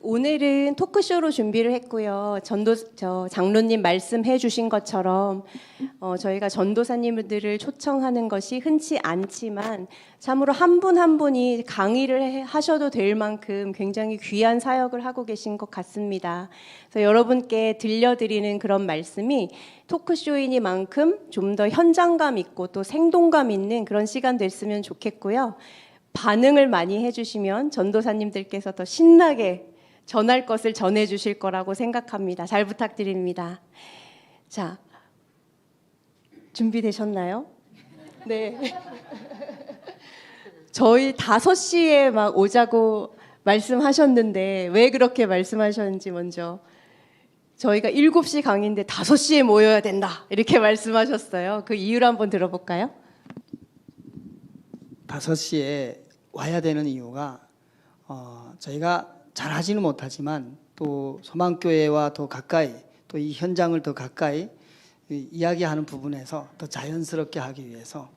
오늘은 토크쇼로 준비를 했고요. 장로님 말씀해 주신 것처럼 저희가 전도사님들을 초청하는 것이 흔치 않지만 참으로 한 분 한 분이 강의를 하셔도 될 만큼 굉장히 귀한 사역을 하고 계신 것 같습니다. 그래서 여러분께 들려드리는 그런 말씀이 토크쇼이니만큼 좀 더 현장감 있고 또 생동감 있는 그런 시간 됐으면 좋겠고요. 반응을 많이 해주시면 전도사님들께서 더 신나게 전할 것을 전해주실 거라고 생각합니다. 잘 부탁드립니다. 자, 준비되셨나요? 네. 저희 5시에 막 오자고 말씀하셨는데 왜 그렇게 말씀하셨는지 먼저 저희가 7시 강의인데 5시에 모여야 된다 이렇게 말씀하셨어요. 그 이유를 한번 들어볼까요? 5시에 와야 되는 이유가 저희가 잘하지는 못하지만 또 소망교회와 더 가까이 또 이 현장을 더 가까이 이야기하는 부분에서 더 자연스럽게 하기 위해서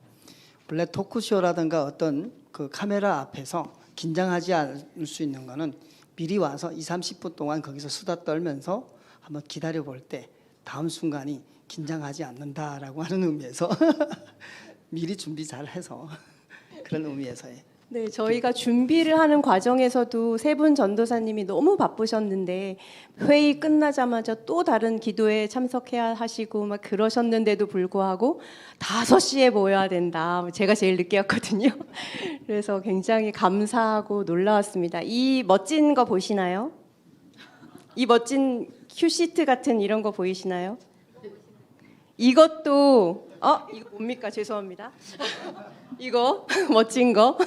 원래 토크쇼라든가 어떤 그 카메라 앞에서 긴장하지 않을 수 있는 거는 미리 와서 20-30분 동안 거기서 수다 떨면서 한번 기다려 볼 때 다음 순간이 긴장하지 않는다라고 하는 의미에서 미리 준비 잘 해서 그런 의미에서의 네, 저희가 준비를 하는 과정에서도 세 분 전도사님이 너무 바쁘셨는데 회의 끝나자마자 또 다른 기도에 참석해야 하시고 막 그러셨는데도 불구하고 5시에 모여야 된다. 제가 제일 늦게 왔거든요. 그래서 굉장히 감사하고 놀라웠습니다. 이 멋진 거 보시나요? 이 멋진 큐시트 같은 이런 거 보이시나요? 이것도 이거 뭡니까? 죄송합니다. 이거 멋진 거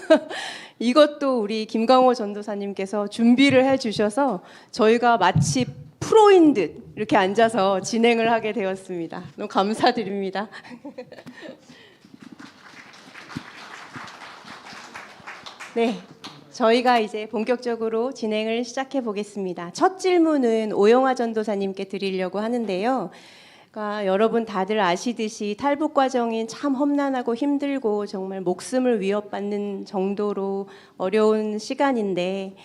이것도 우리 김광호 전도사님께서 준비를 해주셔서 저희가 마치 프로인 듯 이렇게 앉아서 진행을 하게 되었습니다. 너무 감사드립니다. 네, 저희가 이제 본격적으로 진행을 시작해 보겠습니다. 첫 질문은 오영화 전도사님께 드리려고 하는데요. 그러니까 여러분 다들 아시듯이 탈북 과정이 참 험난하고 힘들고 정말 목숨을 위협받는 정도로 어려운 시간인데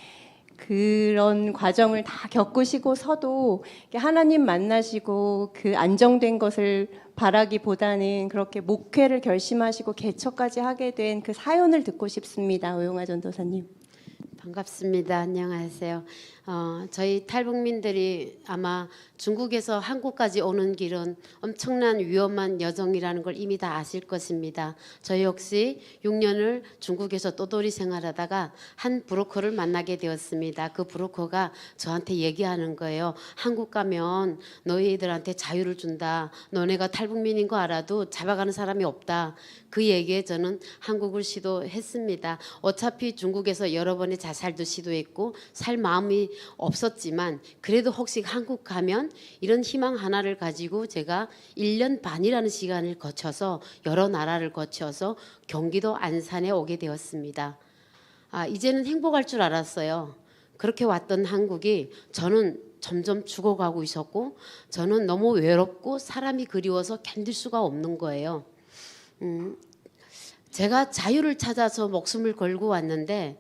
그런 과정을 다 겪으시고서도 하나님 만나시고 그 안정된 것을 바라기보다는 그렇게 목회를 결심하시고 개척까지 하게 된 그 사연을 듣고 싶습니다. 오영아 전도사님. 반갑습니다. 안녕하세요. 저희 탈북민들이 아마 중국에서 한국까지 오는 길은 엄청난 위험한 여정이라는 걸 이미 다 아실 것입니다. 저 역시 6년을 중국에서 떠돌이 생활하다가 한 브로커를 만나게 되었습니다. 그 브로커가 저한테 얘기하는 거예요. 한국 가면 너희들한테 자유를 준다. 너네가 탈북민인 거 알아도 잡아가는 사람이 없다. 그 얘기에 저는 한국을 시도했습니다. 어차피 중국에서 여러 번의 자살도 시도했고 살 마음이 없었지만 그래도 혹시 한국 가면 이런 희망 하나를 가지고 제가 1년 반이라는 시간을 거쳐서 여러 나라를 거쳐서 경기도 안산에 오게 되었습니다. 이제는 행복할 줄 알았어요. 그렇게 왔던 한국이 저는 점점 죽어가고 있었고 저는 너무 외롭고 사람이 그리워서 견딜 수가 없는 거예요. 제가 자유를 찾아서 목숨을 걸고 왔는데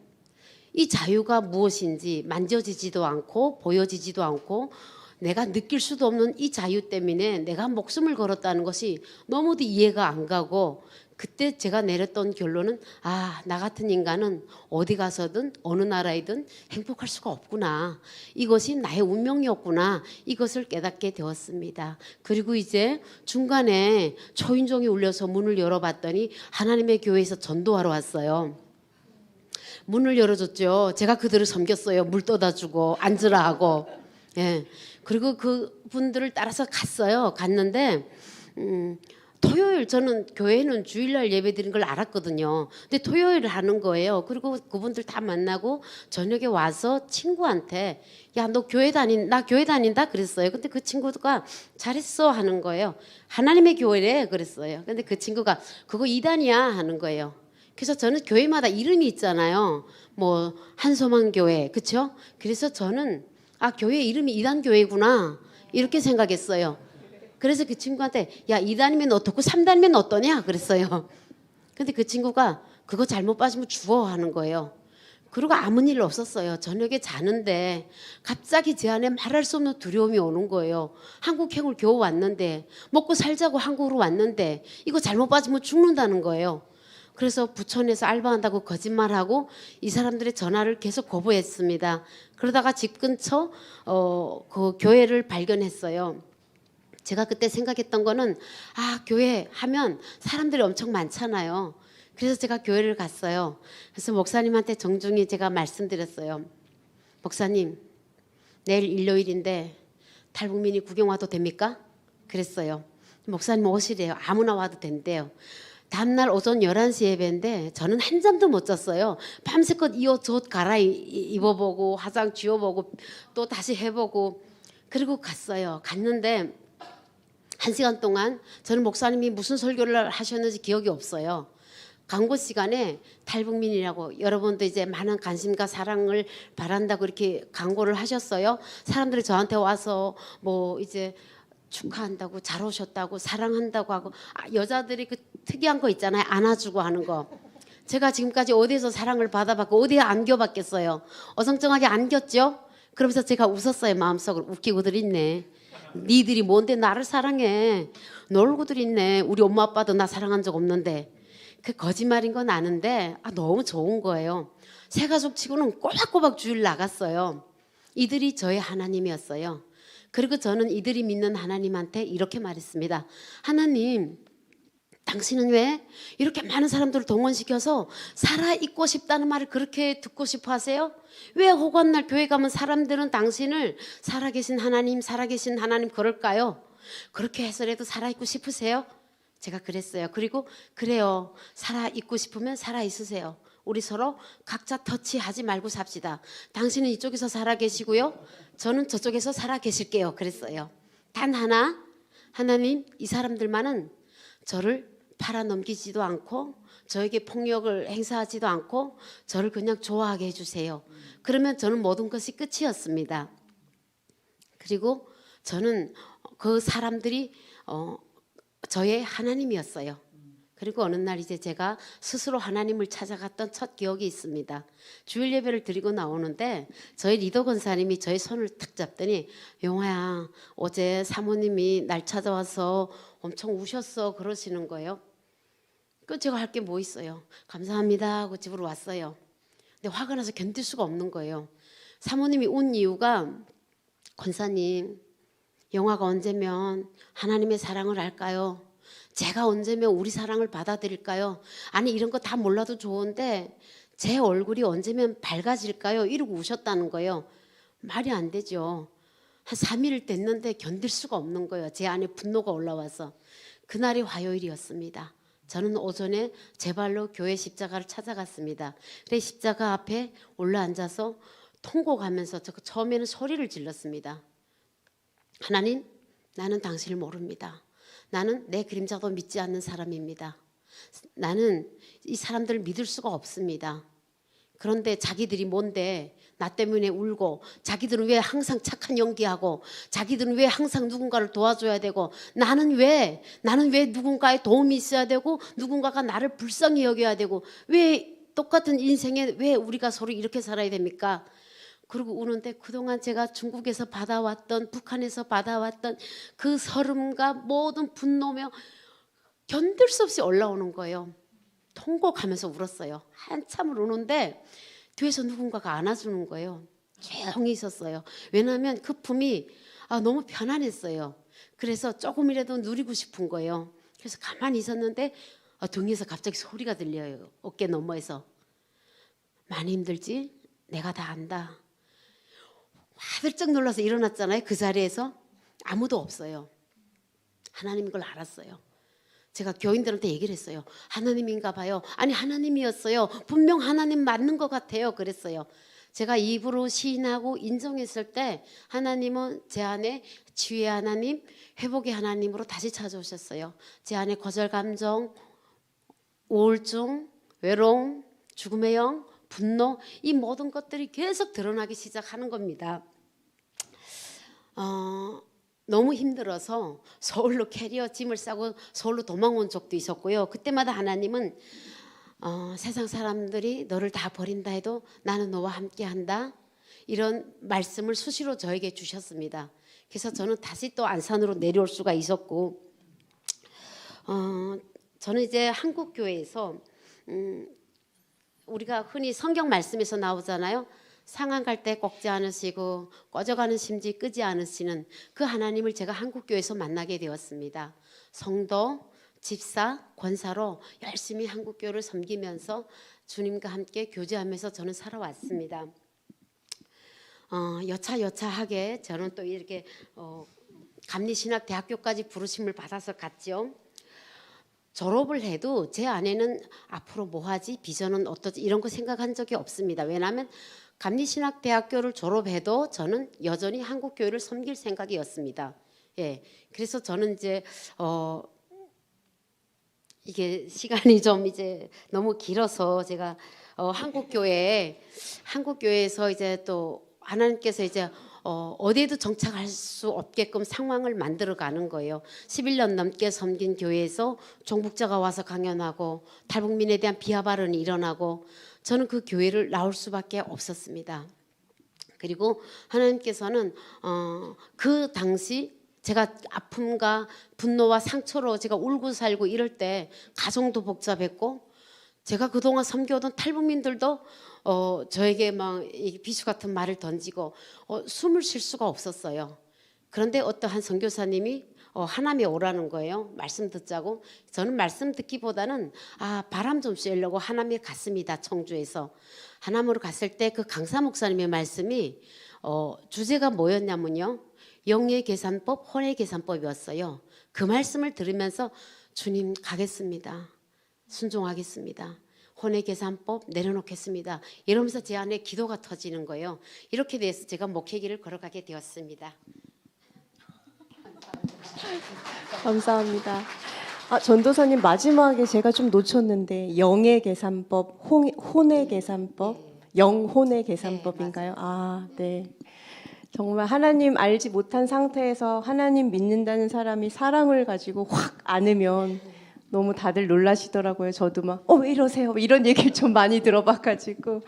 이 자유가 무엇인지 만져지지도 않고 보여지지도 않고 내가 느낄 수도 없는 이 자유 때문에 내가 목숨을 걸었다는 것이 너무도 이해가 안 가고 그때 제가 내렸던 결론은 나 같은 인간은 어디 가서든 어느 나라이든 행복할 수가 없구나. 이것이 나의 운명이었구나. 이것을 깨닫게 되었습니다. 그리고 이제 중간에 초인종이 울려서 문을 열어봤더니 하나님의 교회에서 전도하러 왔어요. 문을 열어줬죠. 제가 그들을 섬겼어요. 물 떠다주고 앉으라 하고. 예. 그리고 그분들을 따라서 갔는데 토요일 저는 교회는 주일날 예배드린 걸 알았거든요. 근데 토요일 하는 거예요. 그리고 그분들 다 만나고 저녁에 와서 친구한테 야, 너 나 교회 다닌다 그랬어요. 근데 그 친구가 잘했어 하는 거예요. 하나님의 교회래 그랬어요. 근데 그 친구가 그거 이단이야 하는 거예요. 그래서 저는 교회마다 이름이 있잖아요. 뭐 한소망교회, 그렇죠? 그래서 저는 교회 이름이 이단교회구나 이렇게 생각했어요. 그래서 그 친구한테 야 2단이면 어떻고 3단이면 어떠냐 그랬어요. 근데 그 친구가 그거 잘못 빠지면 죽어 하는 거예요. 그리고 아무 일 없었어요. 저녁에 자는데 갑자기 제 안에 말할 수 없는 두려움이 오는 거예요. 한국행을 겨우 왔는데, 먹고 살자고 한국으로 왔는데 이거 잘못 빠지면 죽는다는 거예요. 그래서 부천에서 알바한다고 거짓말하고 이 사람들의 전화를 계속 거부했습니다. 그러다가 집 근처 그 교회를 발견했어요. 제가 그때 생각했던 거는 교회 하면 사람들이 엄청 많잖아요. 그래서 제가 교회를 갔어요. 그래서 목사님한테 정중히 제가 말씀드렸어요. 목사님, 내일 일요일인데 탈북민이 구경 와도 됩니까? 그랬어요. 목사님 오시래요. 아무나 와도 된대요. 다음날 오전 11시 예배인데 저는 한 잠도 못 잤어요. 밤새껏 이 옷 저 옷 갈아입어보고 화장 지워보고 또 다시 해보고 그리고 갔어요. 갔는데 1시간 동안 저는 목사님이 무슨 설교를 하셨는지 기억이 없어요. 광고 시간에 탈북민이라고 여러분도 이제 많은 관심과 사랑을 바란다고 이렇게 광고를 하셨어요. 사람들이 저한테 와서 뭐 이제 축하한다고 잘 오셨다고 사랑한다고 하고 여자들이 그 특이한 거 있잖아요. 안아주고 하는 거. 제가 지금까지 어디에서 사랑을 받아봤고 어디에 안겨봤겠어요. 어성쩡하게 안겼죠. 그러면서 제가 웃었어요. 마음속으로. 웃기고들 있네. 니들이 뭔데 나를 사랑해. 놀고들 있네. 우리 엄마 아빠도 나 사랑한 적 없는데. 그 거짓말인 건 아는데 너무 좋은 거예요. 새 가족 치고는 꼬박꼬박 주일 나갔어요. 이들이 저의 하나님이었어요. 그리고 저는 이들이 믿는 하나님한테 이렇게 말했습니다. 하나님, 당신은 왜 이렇게 많은 사람들을 동원시켜서 살아있고 싶다는 말을 그렇게 듣고 싶어 하세요? 왜 호관날 교회 가면 사람들은 당신을 살아계신 하나님 그럴까요? 그렇게 해서라도 살아있고 싶으세요? 제가 그랬어요. 그리고 그래요. 살아있고 싶으면 살아있으세요. 우리 서로 각자 터치하지 말고 삽시다. 당신은 이쪽에서 살아계시고요. 저는 저쪽에서 살아계실게요. 그랬어요. 단 하나, 하나님 이 사람들만은 저를 팔아넘기지도 않고 저에게 폭력을 행사하지도 않고 저를 그냥 좋아하게 해주세요. 그러면 저는 모든 것이 끝이었습니다. 그리고 저는 그 사람들이 저의 하나님이었어요. 그리고 어느 날 이제 제가 스스로 하나님을 찾아갔던 첫 기억이 있습니다. 주일 예배를 드리고 나오는데 저희 리더 권사님이 저의 손을 탁 잡더니 영화야 어제 사모님이 날 찾아와서 엄청 우셨어 그러시는 거예요. 그 제가 할 게 뭐 있어요. 감사합니다 하고 집으로 왔어요. 근데 화가 나서 견딜 수가 없는 거예요. 사모님이 운 이유가 권사님 영화가 언제면 하나님의 사랑을 알까요? 제가 언제면 우리 사랑을 받아들일까요? 아니 이런 거 다 몰라도 좋은데 제 얼굴이 언제면 밝아질까요? 이러고 우셨다는 거예요. 말이 안 되죠. 한 3일 됐는데 견딜 수가 없는 거예요. 제 안에 분노가 올라와서. 그날이 화요일이었습니다. 저는 오전에 제 발로 교회 십자가를 찾아갔습니다. 그래 십자가 앞에 올라앉아서 통곡하면서 처음에는 소리를 질렀습니다. 하나님, 나는 당신을 모릅니다. 나는 내 그림자도 믿지 않는 사람입니다. 나는 이 사람들을 믿을 수가 없습니다. 그런데 자기들이 뭔데 나 때문에 울고 자기들은 왜 항상 착한 연기하고 자기들은 왜 항상 누군가를 도와줘야 되고 나는 왜 누군가의 도움이 있어야 되고 누군가가 나를 불쌍히 여겨야 되고 왜 똑같은 인생에 왜 우리가 서로 이렇게 살아야 됩니까? 그리고 우는데 그동안 제가 중국에서 받아왔던 북한에서 받아왔던 그 서름과 모든 분노며 견딜 수 없이 올라오는 거예요. 통곡하면서 울었어요. 한참을 우는데 뒤에서 누군가가 안아주는 거예요. 조용히 있었어요. 왜냐하면 그 품이 너무 편안했어요. 그래서 조금이라도 누리고 싶은 거예요. 그래서 가만히 있었는데 등에서 갑자기 소리가 들려요. 어깨 너머에서. 많이 힘들지? 내가 다 안다. 화들짝 놀라서 일어났잖아요. 그 자리에서 아무도 없어요. 하나님인 걸 알았어요. 제가 교인들한테 얘기를 했어요. 하나님인가 봐요. 아니 하나님이었어요. 분명 하나님 맞는 것 같아요. 그랬어요. 제가 입으로 시인하고 인정했을 때 하나님은 제 안에 치유의 하나님, 회복의 하나님으로 다시 찾아오셨어요. 제 안에 거절 감정, 우울증, 외로움, 죽음의 영, 분노 이 모든 것들이 계속 드러나기 시작하는 겁니다. 너무 힘들어서 서울로 캐리어 짐을 싸고 서울로 도망온 적도 있었고요. 그때마다 하나님은 세상 사람들이 너를 다 버린다 해도 나는 너와 함께한다. 이런 말씀을 수시로 저에게 주셨습니다. 그래서 저는 다시 또 안산으로 내려올 수가 있었고, 저는 이제 한국 교회에서 우리가 흔히 성경 말씀에서 나오잖아요. 상한 갈 때 꺾지 않으시고 꺼져가는 심지 끄지 않으시는 그 하나님을 제가 한국 교회에서 만나게 되었습니다. 성도, 집사, 권사로 열심히 한국 교회를 섬기면서 주님과 함께 교제하면서 저는 살아왔습니다. 여차하게 저는 또 이렇게 감리신학대학교까지 부르심을 받아서 갔죠. 졸업을 해도 제 안에는 앞으로 뭐 하지? 비전은 어떠지? 이런 거 생각한 적이 없습니다. 왜냐하면 감리신학대학교를 졸업해도 저는 여전히 한국교회를 섬길 생각이었습니다. 예, 그래서 저는 이제 이게 시간이 좀 이제 너무 길어서 제가 한국교회에서 이제 또 하나님께서 이제 어디에도 정착할 수 없게끔 상황을 만들어 가는 거예요. 11년 넘게 섬긴 교회에서 종북자가 와서 강연하고 탈북민에 대한 비하 발언이 일어나고 저는 그 교회를 나올 수밖에 없었습니다. 그리고 하나님께서는 그 당시 제가 아픔과 분노와 상처로 제가 울고 살고 이럴 때 가정도 복잡했고 제가 그동안 섬겨오던 탈북민들도 저에게 막 비수 같은 말을 던지고 숨을 쉴 수가 없었어요. 그런데 어떠한 선교사님이 하남에 오라는 거예요. 말씀 듣자고. 저는 말씀 듣기보다는 바람 좀 쐬려고 하남에 갔습니다. 청주에서. 하남으로 갔을 때 그 강사 목사님의 말씀이 주제가 뭐였냐면요. 영의 계산법, 혼의 계산법이었어요. 그 말씀을 들으면서 주님 가겠습니다. 순종하겠습니다. 혼의 계산법 내려놓겠습니다. 이러면서 제 안에 기도가 터지는 거예요. 이렇게 돼서 제가 목회길을 걸어가게 되었습니다. 감사합니다. 전도사님 마지막에 제가 좀 놓쳤는데 영의 계산법, 혼의 계산법, 영혼의 계산법인가요? 네. 정말 하나님 알지 못한 상태에서 하나님 믿는다는 사람이 사랑을 가지고 확 안으면 너무 다들 놀라시더라고요. 저도 막 왜 이러세요? 이런 얘기를 좀 많이 들어봐가지고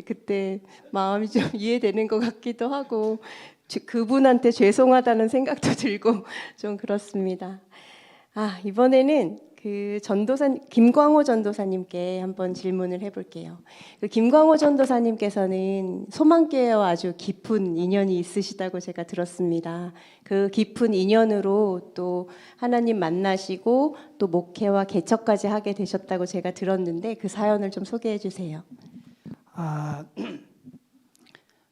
그때 마음이 좀 이해되는 것 같기도 하고 그분한테 죄송하다는 생각도 들고 좀 그렇습니다. 이번에는 그 김광호 전도사님께 한번 질문을 해볼게요. 그 김광호 전도사님께서는 소망교회와 아주 깊은 인연이 있으시다고 제가 들었습니다. 그 깊은 인연으로 또 하나님 만나시고 또 목회와 개척까지 하게 되셨다고 제가 들었는데 그 사연을 좀 소개해 주세요.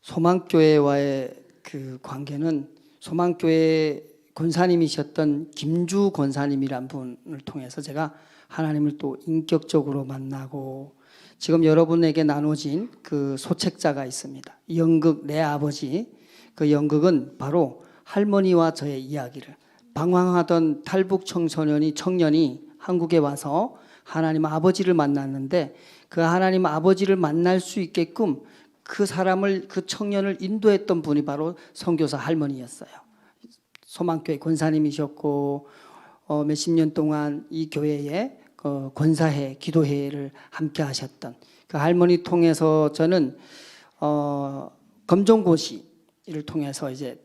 소망교회와의 그 관계는 소망교회 권사님이셨던 김주 권사님이란 분을 통해서 제가 하나님을 또 인격적으로 만나고 지금 여러분에게 나눠진 그 소책자가 있습니다. 연극 내 아버지. 그 연극은 바로 할머니와 저의 이야기를 방황하던 탈북 청년이 한국에 와서 하나님 아버지를 만났는데 그 하나님 아버지를 만날 수 있게끔 그 청년을 인도했던 분이 바로 선교사 할머니였어요. 소망교회 권사님이셨고 몇십 년 동안 이 교회에 권사회, 기도회를 함께 하셨던 그 할머니 통해서 저는 검정고시를 통해서 이제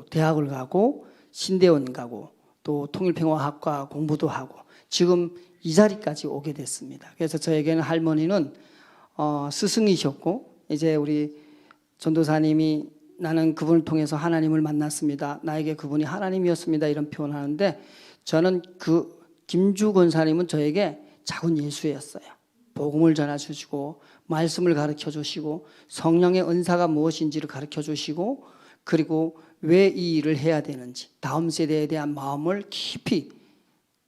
대학을 가고 신대원 가고 또 통일평화학과 공부도 하고 지금 이 자리까지 오게 됐습니다. 그래서 저에게는 할머니는 스승이셨고 이제 우리 전도사님이 나는 그분을 통해서 하나님을 만났습니다. 나에게 그분이 하나님이었습니다. 이런 표현하는데 저는 그 김주 권사님은 저에게 작은 예수였어요. 복음을 전해주시고 말씀을 가르쳐 주시고 성령의 은사가 무엇인지를 가르쳐 주시고 그리고 왜 이 일을 해야 되는지 다음 세대에 대한 마음을 깊이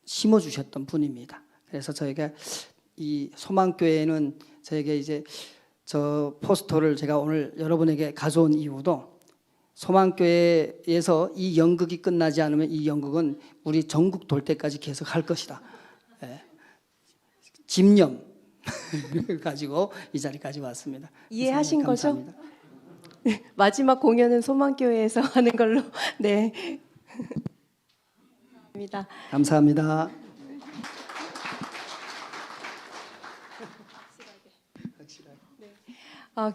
심어주셨던 분입니다. 그래서 저에게 이 소망교회는 저에게 이제 저 포스터를 제가 오늘 여러분에게 가져온 이유도 소망교회에서 이 연극이 끝나지 않으면 이 연극은 우리 전국 돌 때까지 계속 할 것이다. 집념 가지고 이 자리까지 왔습니다. 이해하신 거죠? 감사합니다. 마지막 공연은 소망교회에서 하는 걸로. 네. 감사합니다.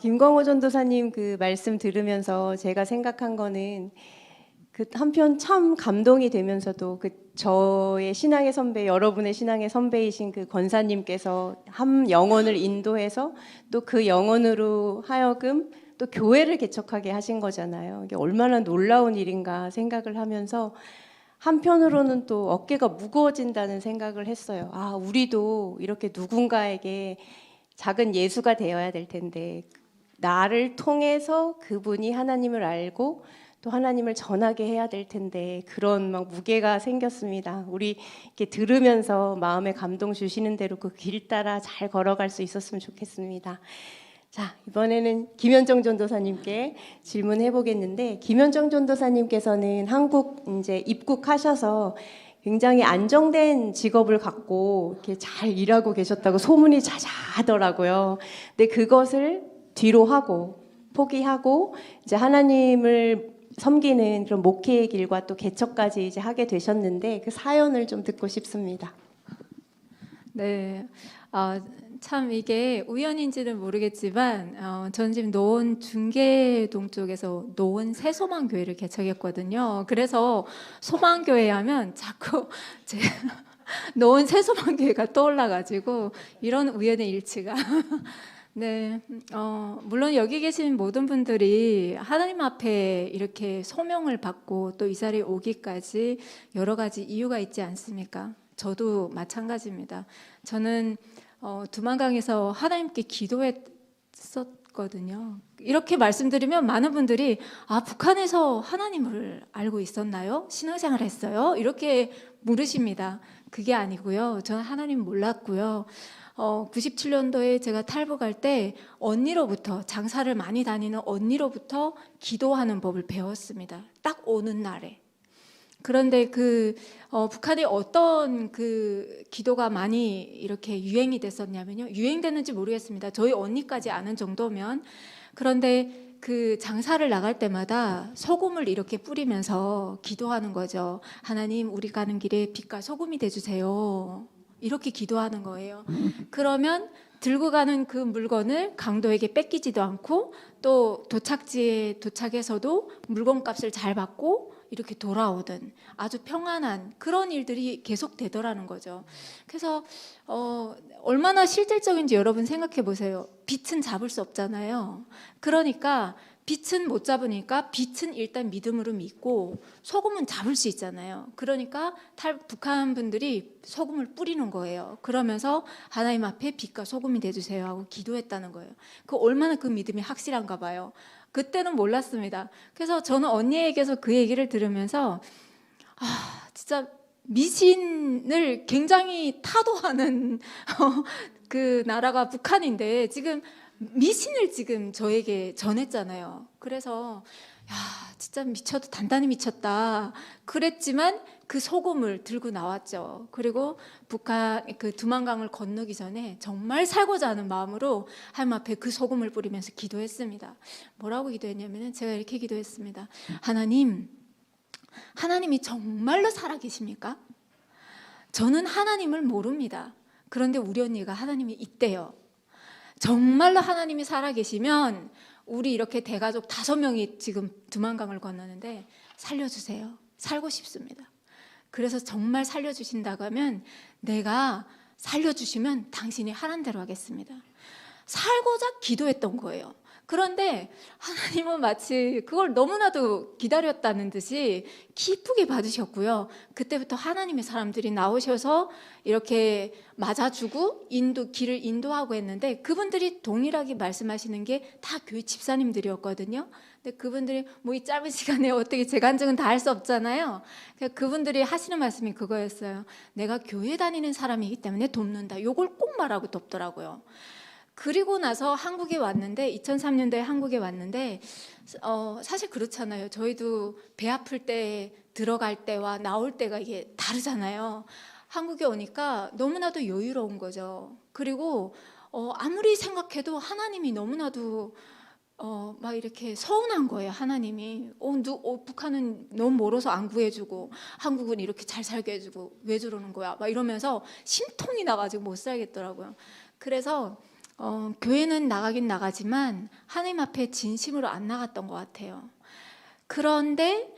김광호 전도사님 그 말씀 들으면서 제가 생각한 거는 그 한편 참 감동이 되면서도 그 저의 신앙의 선배, 여러분의 신앙의 선배이신 그 권사님께서 한 영혼을 인도해서 또 그 영혼으로 하여금 또 교회를 개척하게 하신 거잖아요. 이게 얼마나 놀라운 일인가 생각을 하면서 한편으로는 또 어깨가 무거워진다는 생각을 했어요. 우리도 이렇게 누군가에게 작은 예수가 되어야 될 텐데 나를 통해서 그분이 하나님을 알고 또 하나님을 전하게 해야 될 텐데 그런 막 무게가 생겼습니다. 우리 이렇게 들으면서 마음에 감동 주시는 대로 그 길 따라 잘 걸어갈 수 있었으면 좋겠습니다. 자, 이번에는 김현정 전도사님께 질문해 보겠는데, 김현정 전도사님께서는 한국 이제 입국하셔서 굉장히 안정된 직업을 갖고 이렇게 잘 일하고 계셨다고 소문이 자자하더라고요. 근데 그것을 뒤로 하고 포기하고 이제 하나님을 섬기는 그런 목회의 길과 또 개척까지 이제 하게 되셨는데 그 사연을 좀 듣고 싶습니다. 네, 참 이게 우연인지는 모르겠지만 저는 지금 노원 중계동 쪽에서 노원 새소망교회를 개척했거든요. 그래서 소망교회 하면 자꾸 제 노원 새소망교회가 떠올라가지고 이런 우연의 일치가 네, 물론 여기 계신 모든 분들이 하나님 앞에 이렇게 소명을 받고 또 이 자리에 오기까지 여러 가지 이유가 있지 않습니까? 저도 마찬가지입니다. 저는 두만강에서 하나님께 기도했었거든요. 이렇게 말씀드리면 많은 분들이 북한에서 하나님을 알고 있었나요? 신앙생활 했어요? 이렇게 물으십니다. 그게 아니고요. 저는 하나님 몰랐고요. 97년도에 제가 탈북할 때 언니로부터 장사를 많이 다니는 언니로부터 기도하는 법을 배웠습니다. 딱 오는 날에. 그런데 북한에 어떤 그 기도가 많이 이렇게 유행이 됐었냐면요. 유행됐는지 모르겠습니다. 저희 언니까지 아는 정도면. 그런데 그 장사를 나갈 때마다 소금을 이렇게 뿌리면서 기도하는 거죠. 하나님, 우리 가는 길에 빛과 소금이 돼주세요. 이렇게 기도하는 거예요. 그러면 들고 가는 그 물건을 강도에게 뺏기지도 않고 또 도착지에 도착해서도 물건값을 잘 받고 이렇게 돌아오든 아주 평안한 그런 일들이 계속 되더라는 거죠. 그래서 얼마나 실질적인지 여러분 생각해 보세요. 빛은 잡을 수 없잖아요. 그러니까 빛은 못 잡으니까 빛은 일단 믿음으로 믿고 소금은 잡을 수 있잖아요. 그러니까 북한 분들이 소금을 뿌리는 거예요. 그러면서 하나님 앞에 빛과 소금이 돼주세요 하고 기도했다는 거예요. 얼마나 그 믿음이 확실한가 봐요. 그때는 몰랐습니다. 그래서 저는 언니에게서 그 얘기를 들으면서 진짜 미신을 굉장히 타도하는 그 나라가 북한인데 지금 미신을 지금 저에게 전했잖아요. 그래서 진짜 미쳐도 단단히 미쳤다 그랬지만 그 소금을 들고 나왔죠. 그리고 북한 그 두만강을 건너기 전에 정말 살고자 하는 마음으로 하나님 앞에 그 소금을 뿌리면서 기도했습니다. 뭐라고 기도했냐면 제가 이렇게 기도했습니다. 하나님이 정말로 살아계십니까? 저는 하나님을 모릅니다. 그런데 우리 언니가 하나님이 있대요. 정말로 하나님이 살아계시면 우리 이렇게 대가족 5명이 지금 두만강을 건너는데 살려주세요. 살고 싶습니다. 그래서 정말 살려주신다고 하면 내가 살려주시면 당신이 하란 대로 하겠습니다. 살고자 기도했던 거예요. 그런데 하나님은 마치 그걸 너무나도 기다렸다는 듯이 기쁘게 받으셨고요. 그때부터 하나님의 사람들이 나오셔서 이렇게 맞아주고 길을 인도하고 했는데 그분들이 동일하게 말씀하시는 게 다 교회 집사님들이었거든요. 근데 그분들이 이 짧은 시간에 어떻게 제 간증은 다 할 수 없잖아요. 그분들이 하시는 말씀이 그거였어요. 내가 교회 다니는 사람이기 때문에 돕는다. 요걸 꼭 말하고 돕더라고요. 그리고 나서 한국에 왔는데 2003년도에 한국에 왔는데 사실 그렇잖아요. 저희도 배 아플 때 들어갈 때와 나올 때가 이게 다르잖아요. 한국에 오니까 너무나도 여유로운 거죠. 그리고 아무리 생각해도 하나님이 너무나도 막 이렇게 서운한 거예요. 하나님이 북한은 너무 멀어서 안 구해주고 한국은 이렇게 잘 살게 해주고 왜 저러는 거야 막 이러면서 심통이 나가지고 못 살겠더라고요. 그래서 교회는 나가긴 나가지만 하나님 앞에 진심으로 안 나갔던 것 같아요. 그런데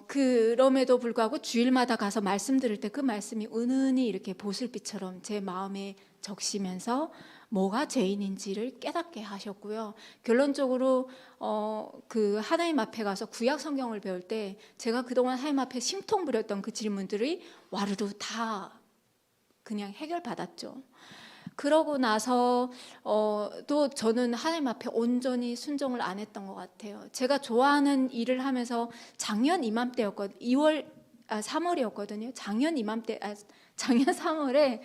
그럼에도 불구하고 주일마다 가서 말씀 들을 때 그 말씀이 은은히 이렇게 보슬빛처럼 제 마음에 적시면서 뭐가 죄인인지를 깨닫게 하셨고요. 결론적으로 그 하나님 앞에 가서 구약 성경을 배울 때 제가 그동안 하나님 앞에 심통 부렸던 그 질문들이 와르르 다 그냥 해결받았죠. 그러고 나서 또 저는 하나님 앞에 온전히 순종을 안 했던 것 같아요. 제가 좋아하는 일을 하면서 작년 이맘때였거든요. 3월이었거든요. 작년 3월에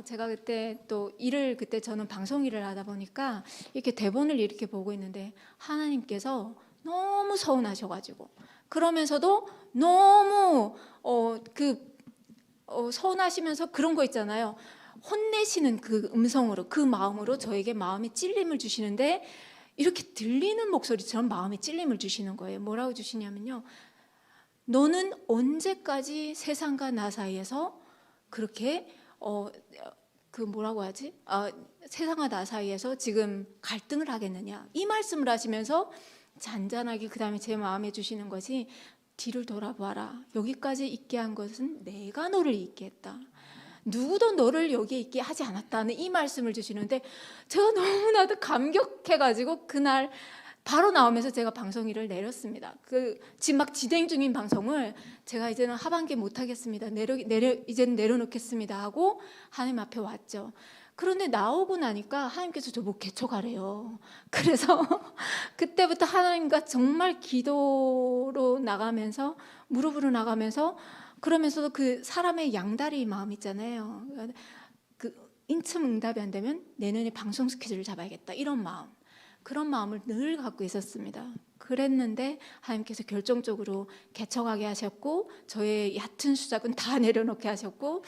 제가 그때 또 그때 저는 방송 일을 하다 보니까 이렇게 대본을 이렇게 보고 있는데 하나님께서 너무 서운하셔가지고 그러면서도 너무 서운하시면서 그런 거 있잖아요. 혼내시는 그 음성으로 그 마음으로 저에게 마음에 찔림을 주시는데 이렇게 들리는 목소리처럼 마음에 찔림을 주시는 거예요. 뭐라고 주시냐면요. 너는 언제까지 세상과 나 사이에서 그렇게 뭐라고 하지? 세상과 나 사이에서 지금 갈등을 하겠느냐? 이 말씀을 하시면서 잔잔하게 그다음에 제 마음에 주시는 것이 뒤를 돌아보아라. 여기까지 있게 한 것은 내가 너를 있게 했다. 누구도 너를 여기에 있게 하지 않았다는 이 말씀을 주시는데 제가 너무나도 감격해가지고 그날 바로 나오면서 제가 방송 일을 내렸습니다. 지금 막 진행 중인 방송을 제가 이제는 하반기 못하겠습니다. 이제는 내려놓겠습니다 하고 하나님 앞에 왔죠. 그런데 나오고 나니까 하나님께서 저보고 개척하래요. 그래서 그때부터 하나님과 정말 기도로 나가면서 무릎으로 나가면서 그러면서도 그 사람의 양다리 마음 있잖아요. 그 인침 응답이 안 되면 내년에 방송 스케줄을 잡아야겠다 이런 마음. 그런 마음을 늘 갖고 있었습니다. 그랬는데 하나님께서 결정적으로 개척하게 하셨고 저의 얕은 수작은 다 내려놓게 하셨고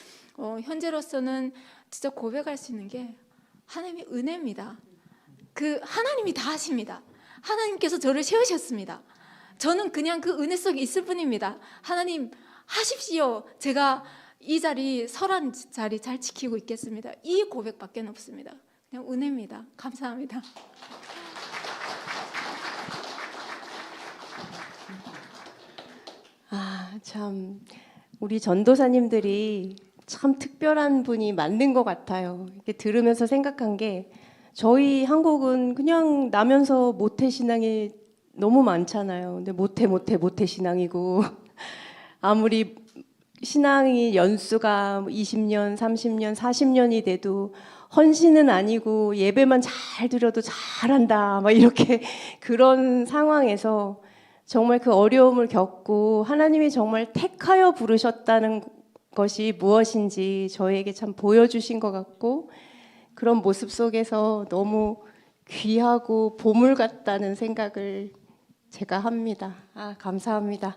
현재로서는 진짜 고백할 수 있는 게 하나님의 은혜입니다. 하나님이 다 하십니다. 하나님께서 저를 세우셨습니다. 저는 그냥 그 은혜 속에 있을 뿐입니다. 하나님 하십시오. 제가 이 자리 설한 자리 잘 지키고 있겠습니다. 이 고백밖에 없습니다. 그냥 은혜입니다. 감사합니다. 참 우리 전도사님들이 참 특별한 분이 맞는 것 같아요. 이렇게 들으면서 생각한 게 저희 한국은 그냥 나면서 모태 신앙이 너무 많잖아요. 근데 모태 신앙이고 아무리 신앙이 연수가 20년, 30년, 40년이 돼도 헌신은 아니고 예배만 잘 드려도 잘한다 막 이렇게 그런 상황에서 정말 그 어려움을 겪고 하나님이 정말 택하여 부르셨다는 것이 무엇인지 저에게 참 보여주신 것 같고 그런 모습 속에서 너무 귀하고 보물 같다는 생각을 제가 합니다. 감사합니다.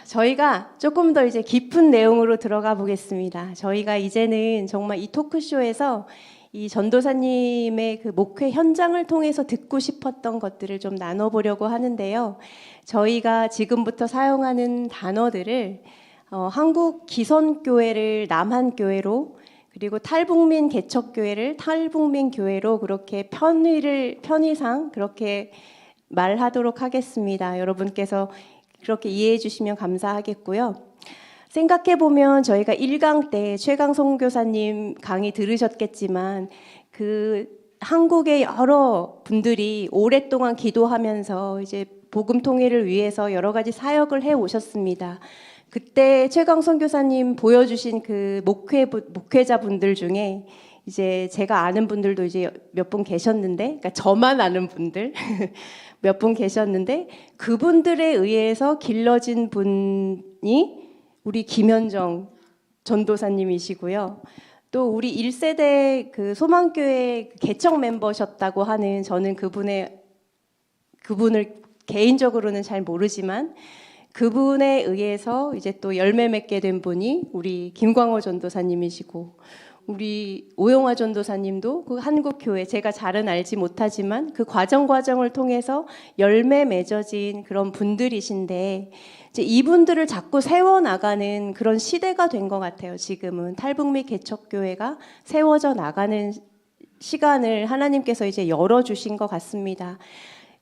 저희가 조금 더 이제 깊은 내용으로 들어가 보겠습니다. 저희가 이제는 정말 이 토크쇼에서 이 전도사님의 그 목회 현장을 통해서 듣고 싶었던 것들을 좀 나눠보려고 하는데요. 저희가 지금부터 사용하는 단어들을 한국 기선교회를 남한교회로 그리고 탈북민 개척교회를 탈북민교회로 그렇게 편의상 그렇게 말하도록 하겠습니다. 여러분께서 그렇게 이해해 주시면 감사하겠고요. 생각해보면 저희가 1강 때 최강성 교사님 강의 들으셨겠지만 그 한국의 여러 분들이 오랫동안 기도하면서 이제 복음 통일을 위해서 여러 가지 사역을 해 오셨습니다. 그때 최강성 교사님 보여주신 그 목회자분들 중에 이제 제가 아는 분들도 이제 몇 분 계셨는데, 그러니까 저만 아는 분들 몇 분 계셨는데 그분들에 의해서 길러진 분이 우리 김현정 전도사님이시고요. 또 우리 1세대 그 소망교회 개척 멤버셨다고 하는 저는 그분을 개인적으로는 잘 모르지만 그분에 의해서 이제 또 열매 맺게 된 분이 우리 김광호 전도사님이시고 우리 오영화 전도사님도 그 한국교회 제가 잘은 알지 못하지만 그 과정을 통해서 열매 맺어진 그런 분들이신데 이제 이분들을 자꾸 세워나가는 그런 시대가 된 것 같아요. 지금은 탈북민 개척교회가 세워져 나가는 시간을 하나님께서 이제 열어주신 것 같습니다.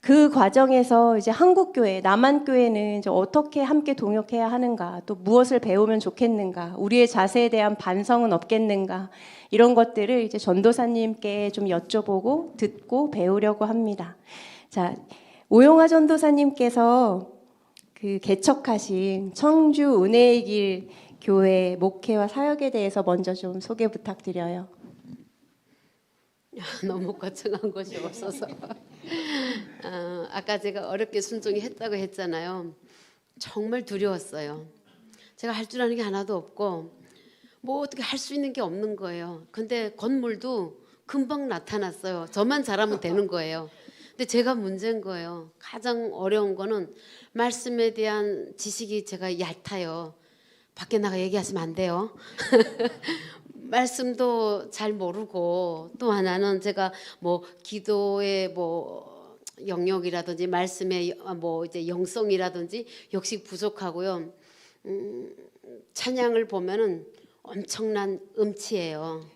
그 과정에서 이제 한국교회, 남한교회는 이제 어떻게 함께 동역해야 하는가, 또 무엇을 배우면 좋겠는가, 우리의 자세에 대한 반성은 없겠는가, 이런 것들을 이제 전도사님께 좀 여쭤보고 듣고 배우려고 합니다. 자, 오용화 전도사님께서 그 개척하신 청주 은혜의 길 교회 목회와 사역에 대해서 먼저 좀 소개 부탁드려요. 너무 거창한 것이 없어서 아까 제가 어렵게 순종이 했다고 했잖아요. 정말 두려웠어요. 제가 할 줄 아는 게 하나도 없고 뭐 어떻게 할 수 있는 게 없는 거예요. 근데 건물도 금방 나타났어요. 저만 잘하면 되는 거예요. 근데 제가 문제인 거예요. 가장 어려운 거는 말씀에 대한 지식이 제가 얕아요. 밖에 나가 얘기하시면 안 돼요. 말씀도 잘 모르고, 또 하나는 제가 뭐 기도의 뭐 영역이라든지 말씀의 뭐 이제 영성이라든지 역시 부족하고요. 찬양을 보면은 엄청난 음치예요.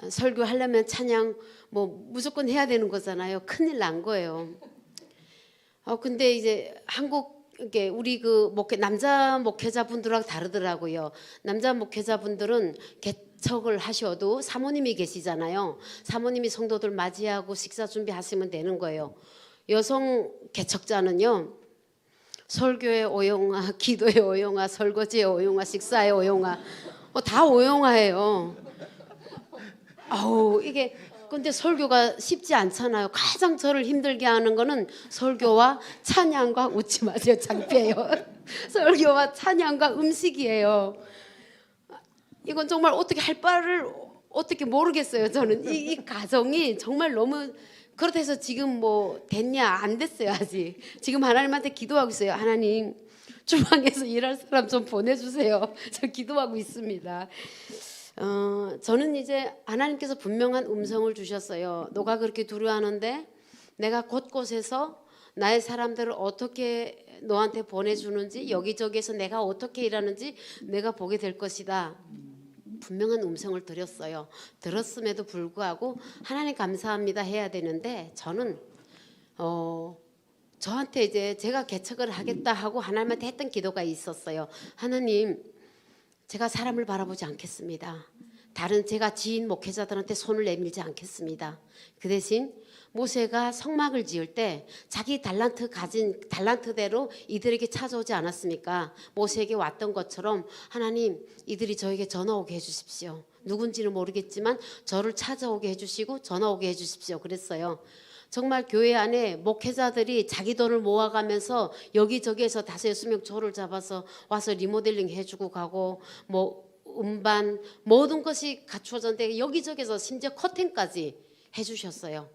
설교하려면 찬양 뭐 무조건 해야 되는 거잖아요. 큰일 난 거예요. 근데 이제 이게 우리 그 남자 목회자분들하고 다르더라고요. 남자 목회자분들은 개척을 하셔도 사모님이 계시잖아요. 사모님이 성도들 맞이하고 식사 준비하시면 되는 거예요. 여성 개척자는요. 설교에 오용화, 기도에 오용화, 설거지에 오용화, 식사에 오용화, 다 오용화예요. 이게 근데 설교가 쉽지 않잖아요. 가장 저를 힘들게 하는 거는 설교와 찬양과 웃지 마세요. 창피해요. 설교와 찬양과 음식이에요. 이건 정말 어떻게 할 바를 어떻게 모르겠어요. 저는 이 가정이 정말 너무 그렇다 해서 지금 뭐 됐냐 안 됐어요. 아직 지금 하나님한테 기도하고 있어요. 하나님 주방에서 일할 사람 좀 보내주세요. 저 기도하고 있습니다. 저는 이제 하나님께서 분명한 음성을 주셨어요. 너가 그렇게 두려워하는데 내가 곳곳에서 나의 사람들을 어떻게 너한테 보내주는지 여기저기에서 내가 어떻게 일하는지 내가 보게 될 것이다. 분명한 음성을 드렸어요. 들었음에도 불구하고 하나님 감사합니다 해야 되는데 저는 저한테 이제 제가 개척을 하겠다 하고 하나님한테 했던 기도가 있었어요. 하나님 제가 사람을 바라보지 않겠습니다. 다른 제가 지인 목회자들한테 손을 내밀지 않겠습니다. 그 대신 모세가 성막을 지을 때 자기 가진 달란트대로 이들에게 찾아오지 않았습니까? 모세에게 왔던 것처럼 하나님 이들이 저에게 전화 오게 해주십시오. 누군지는 모르겠지만 저를 찾아오게 해주시고 전화 오게 해주십시오. 그랬어요. 정말 교회 안에 목회자들이 자기 돈을 모아가면서 여기저기에서 5-6명 조를 잡아서 와서 리모델링 해주고 가고 뭐 음반 모든 것이 갖추어졌는데 여기저기에서 심지어 커튼까지 해주셨어요.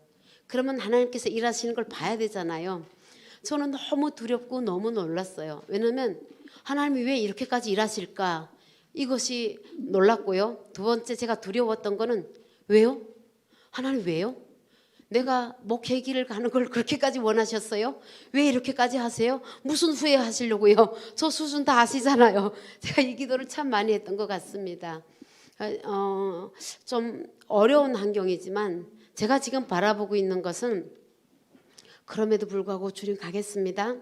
그러면 하나님께서 일하시는 걸 봐야 되잖아요. 저는 너무 두렵고 너무 놀랐어요. 왜냐하면 하나님이 왜 이렇게까지 일하실까? 이것이 놀랐고요. 두 번째 제가 두려웠던 거는 왜요? 하나님 왜요? 내가 목회 길을 가는 걸 그렇게까지 원하셨어요? 왜 이렇게까지 하세요? 무슨 후회하시려고요? 저 수준 다 아시잖아요. 제가 이 기도를 참 많이 했던 것 같습니다. 좀 어려운 환경이지만 제가 지금 바라보고 있는 것은 그럼에도 불구하고 주님 가겠습니다.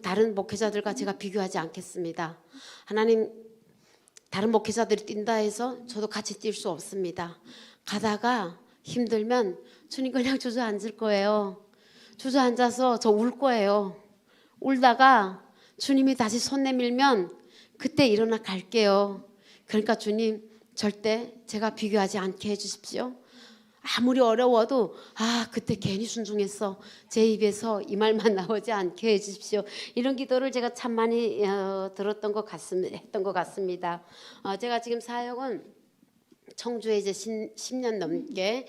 다른 목회자들과 제가 비교하지 않겠습니다. 하나님 다른 목회자들이 뛴다 해서 저도 같이 뛸 수 없습니다. 가다가 힘들면 주님 그냥 주저앉을 거예요. 주저앉아서 저 울 거예요. 울다가 주님이 다시 손 내밀면 그때 일어나 갈게요. 그러니까 주님 절대 제가 비교하지 않게 해주십시오. 아무리 어려워도 그때 괜히 순종했어. 제 입에서 이 말만 나오지 않게 해주십시오. 이런 기도를 제가 참 많이 했던 것 같습니다. 제가 지금 사역은 청주에 이제 10년 넘게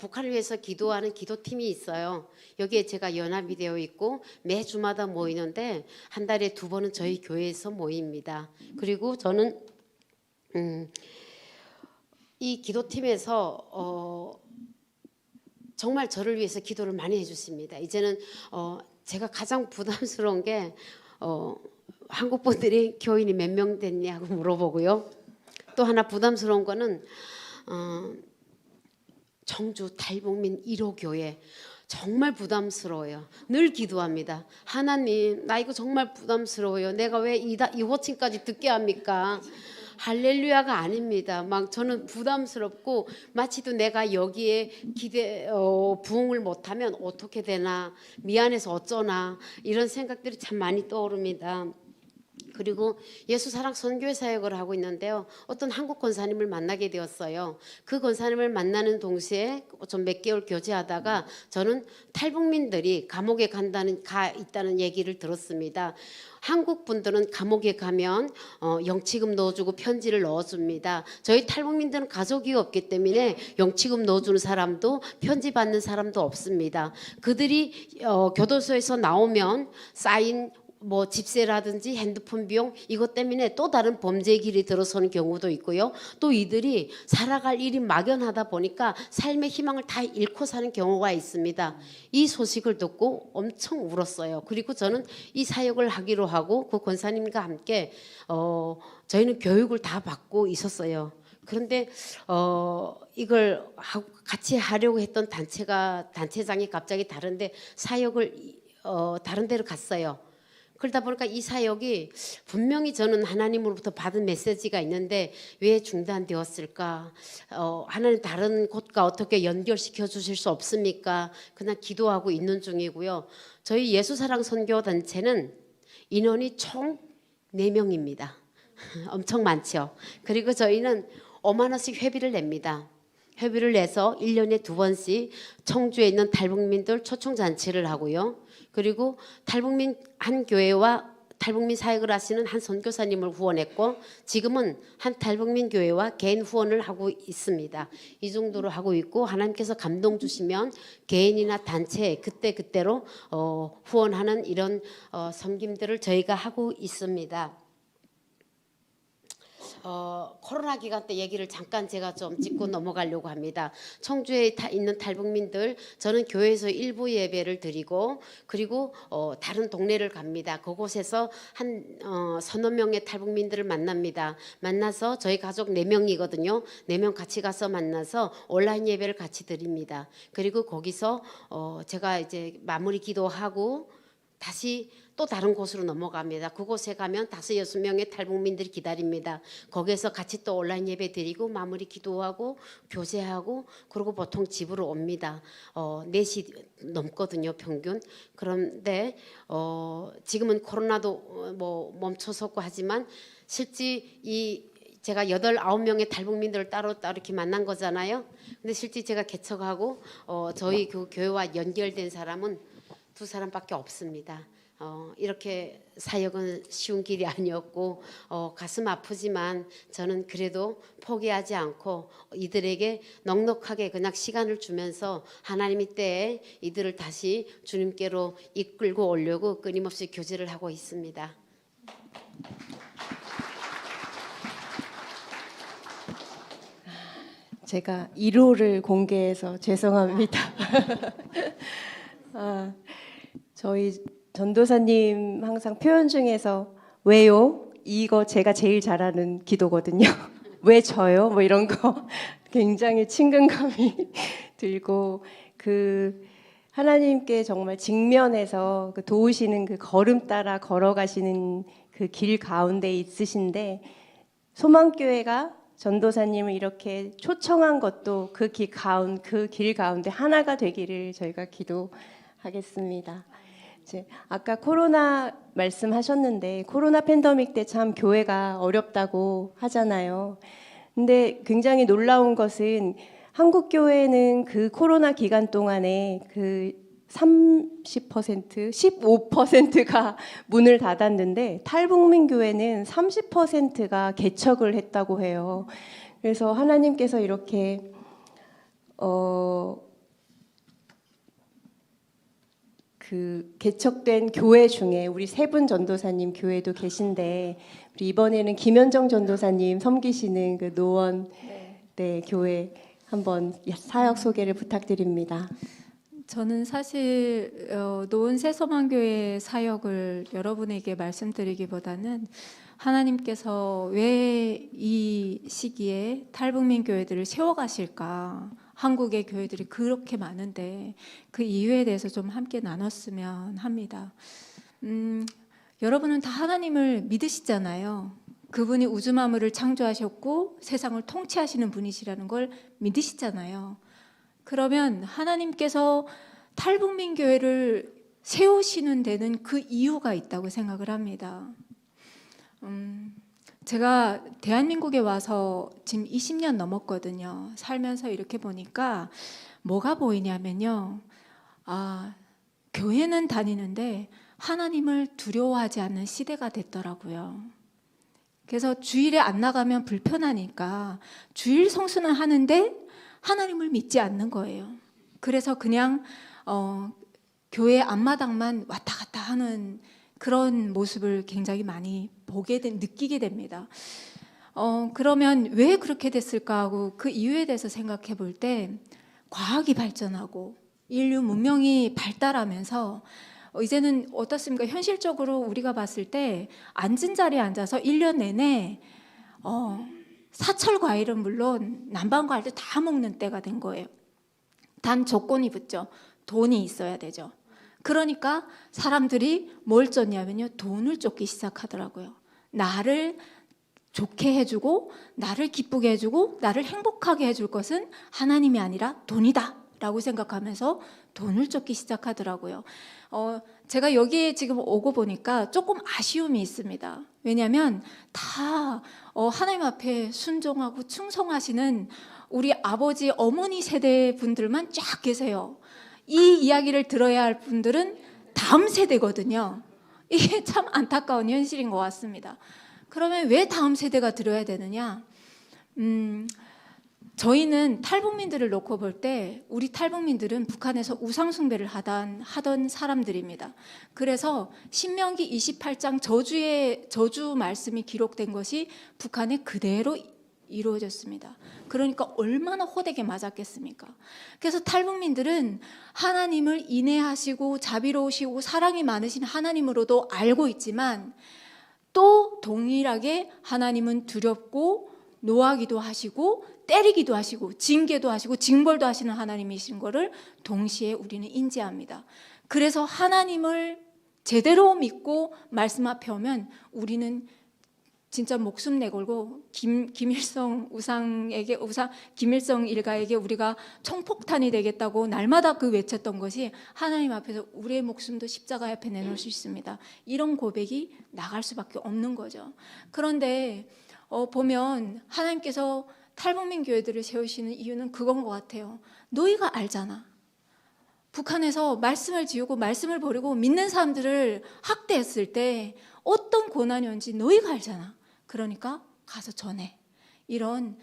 북한을 위해서 기도하는 기도팀이 있어요. 여기에 제가 연합이 되어 있고 매 주마다 모이는데 한 달에 2번은 저희 교회에서 모입니다. 그리고 저는 이 기도팀에서 정말 저를 위해서 기도를 많이 해주십니다. 이제는 제가 가장 부담스러운 게 한국 분들이 교인이 몇 명 됐냐고 물어보고요. 또 하나 부담스러운 거는 청주 탈북민 1호 교회 정말 부담스러워요. 늘 기도합니다. 하나님, 나 이거 정말 부담스러워요. 내가 왜 이 호칭까지 듣게 합니까? 할렐루야가 아닙니다. 막 저는 부담스럽고 마치도 내가 여기에 부응을 못하면 어떻게 되나, 미안해서 어쩌나, 이런 생각들이 참 많이 떠오릅니다. 그리고 예수사랑 선교회 사역을 하고 있는데요. 어떤 한국 권사님을 만나게 되었어요. 그 권사님을 만나는 동시에 좀 몇 개월 교제하다가 저는 탈북민들이 감옥에 있다는 얘기를 들었습니다. 한국 분들은 감옥에 가면 영치금 넣어주고 편지를 넣어줍니다. 저희 탈북민들은 가족이 없기 때문에 영치금 넣어주는 사람도 편지 받는 사람도 없습니다. 그들이 교도소에서 나오면 쌓인 뭐 집세라든지 핸드폰 비용 이것 때문에 또 다른 범죄의 길이 들어서는 경우도 있고요. 또 이들이 살아갈 일이 막연하다 보니까 삶의 희망을 다 잃고 사는 경우가 있습니다. 이 소식을 듣고 엄청 울었어요. 그리고 저는 이 사역을 하기로 하고 그 권사님과 함께 저희는 교육을 다 받고 있었어요. 그런데 이걸 같이 하려고 했던 단체장이 갑자기 다른데 사역을 다른 데로 갔어요. 그러다 보니까 이 사역이 분명히 저는 하나님으로부터 받은 메시지가 있는데 왜 중단되었을까? 하나님 다른 곳과 어떻게 연결시켜 주실 수 없습니까? 그냥 기도하고 있는 중이고요. 저희 예수사랑 선교단체는 인원이 총 4명입니다. 엄청 많죠. 그리고 저희는 5만 원씩 회비를 냅니다. 회비를 내서 1년에 2번씩 청주에 있는 탈북민들 초청잔치를 하고요. 그리고 탈북민 한 교회와 탈북민 사역을 하시는 한 선교사님을 후원했고 지금은 한 탈북민 교회와 개인 후원을 하고 있습니다. 이 정도로 하고 있고 하나님께서 감동 주시면 개인이나 단체 그때그때로 후원하는 이런 섬김들을 저희가 하고 있습니다. 코로나 기간 때 얘기를 잠깐 제가 좀 짚고 넘어가려고 합니다. 청주에 있는 탈북민들 저는 교회에서 일부 예배를 드리고 그리고 다른 동네를 갑니다. 그곳에서 한 서너 명의 탈북민들을 만납니다. 만나서 저희 가족 4명이거든요. 4명 같이 가서 만나서 온라인 예배를 같이 드립니다. 그리고 거기서 제가 이제 마무리 기도하고 다시 또 다른 곳으로 넘어갑니다. 그곳에 가면 5-6명의 탈북민들이 기다립니다. 거기에서 같이 또 온라인 예배 드리고 마무리 기도하고 교제하고 그리고 보통 집으로 옵니다. 4시 넘거든요, 평균. 그런데 지금은 코로나도 뭐 멈춰섰고 하지만 실제 제가 8-9명의 탈북민들을 따로 이렇게 만난 거잖아요. 근데 실제 제가 개척하고 저희 그 교회와 연결된 사람은 2사람밖에 없습니다. 이렇게 사역은 쉬운 길이 아니었고 가슴 아프지만 저는 그래도 포기하지 않고 이들에게 넉넉하게 그냥 시간을 주면서 하나님의 때에 이들을 다시 주님께로 이끌고 오려고 끊임없이 교제를 하고 있습니다. 제가 1호를 공개해서 죄송합니다. 저희 전도사님 항상 표현 중에서 왜요? 이거 제가 제일 잘하는 기도거든요. 왜 저요? 뭐 이런 거 굉장히 친근감이 들고 그 하나님께 정말 직면해서 그 도우시는 그 걸음 따라 걸어가시는 그 길 가운데 있으신데 소망교회가 전도사님을 이렇게 초청한 것도 그 길 가운데 하나가 되기를 저희가 기도하겠습니다. 이제 아까 코로나 말씀하셨는데 코로나 팬데믹 때 참 교회가 어렵다고 하잖아요. 근데 굉장히 놀라운 것은 한국 교회는 그 코로나 기간 동안에 그 30%, 15%가 문을 닫았는데 탈북민 교회는 30%가 개척을 했다고 해요. 그래서 하나님께서 이렇게 그 개척된 교회 중에 우리 3분 전도사님 교회도 계신데 우리 이번에는 김현정 전도사님 섬기시는 그 노원 네, 교회 한번 사역 소개를 부탁드립니다. 저는 사실 노원 새소망교회 사역을 여러분에게 말씀드리기보다는 하나님께서 왜 이 시기에 탈북민 교회들을 세워가실까 한국의 교회들이 그렇게 많은데 그 이유에 대해서 좀 함께 나눴으면 합니다. 여러분은 다 하나님을 믿으시잖아요. 그분이 우주 만물을 창조하셨고 세상을 통치하시는 분이시라는 걸 믿으시잖아요. 그러면 하나님께서 탈북민 교회를 세우시는 데는 그 이유가 있다고 생각을 합니다. 제가 대한민국에 와서 지금 20년 넘었거든요. 살면서 이렇게 보니까 뭐가 보이냐면요. 교회는 다니는데 하나님을 두려워하지 않는 시대가 됐더라고요. 그래서 주일에 안 나가면 불편하니까 주일 성수는 하는데 하나님을 믿지 않는 거예요. 그래서 그냥 교회 앞마당만 왔다 갔다 하는 그런 모습을 굉장히 많이 느끼게 됩니다. 그러면 왜 그렇게 됐을까 하고 그 이유에 대해서 생각해 볼 때 과학이 발전하고 인류 문명이 발달하면서 이제는 어떻습니까? 현실적으로 우리가 봤을 때 앉은 자리에 앉아서 1년 내내 사철 과일은 물론 남방 과일도 다 먹는 때가 된 거예요. 단 조건이 붙죠. 돈이 있어야 되죠. 그러니까 사람들이 뭘 쫓냐면요. 돈을 쫓기 시작하더라고요. 나를 좋게 해주고 나를 기쁘게 해주고 나를 행복하게 해줄 것은 하나님이 아니라 돈이다 라고 생각하면서 돈을 쫓기 시작하더라고요. 제가 여기에 지금 오고 보니까 조금 아쉬움이 있습니다. 왜냐하면 다 하나님 앞에 순종하고 충성하시는 우리 아버지 어머니 세대 분들만 쫙 계세요. 이 이야기를 들어야 할 분들은 다음 세대거든요. 이게 참 안타까운 현실인 것 같습니다. 그러면 왜 다음 세대가 들어야 되느냐? 저희는 탈북민들을 놓고 볼 때 우리 탈북민들은 북한에서 우상 숭배를 하던 사람들입니다. 그래서 신명기 28장 저주 말씀이 기록된 것이 북한에 그대로 이루어졌습니다. 그러니까 얼마나 호되게 맞았겠습니까? 그래서 탈북민들은 하나님을 인애하시고 자비로우시고 사랑이 많으신 하나님으로도 알고 있지만 또 동일하게 하나님은 두렵고 노하기도 하시고 때리기도 하시고 징계도 하시고 징벌도 하시는 하나님이신 것을 동시에 우리는 인지합니다. 그래서 하나님을 제대로 믿고 말씀 앞에 오면 우리는 진짜 목숨 내걸고 김일성 일가에게 우리가 총폭탄이 되겠다고 날마다 그 외쳤던 것이 하나님 앞에서 우리의 목숨도 십자가 앞에 내놓을 수 있습니다. 이런 고백이 나갈 수밖에 없는 거죠. 그런데 보면 하나님께서 탈북민 교회들을 세우시는 이유는 그건 것 같아요. 너희가 알잖아. 북한에서 말씀을 지우고 말씀을 버리고 믿는 사람들을 학대했을 때 어떤 고난이 온지 너희가 알잖아. 그러니까 가서 전해. 이런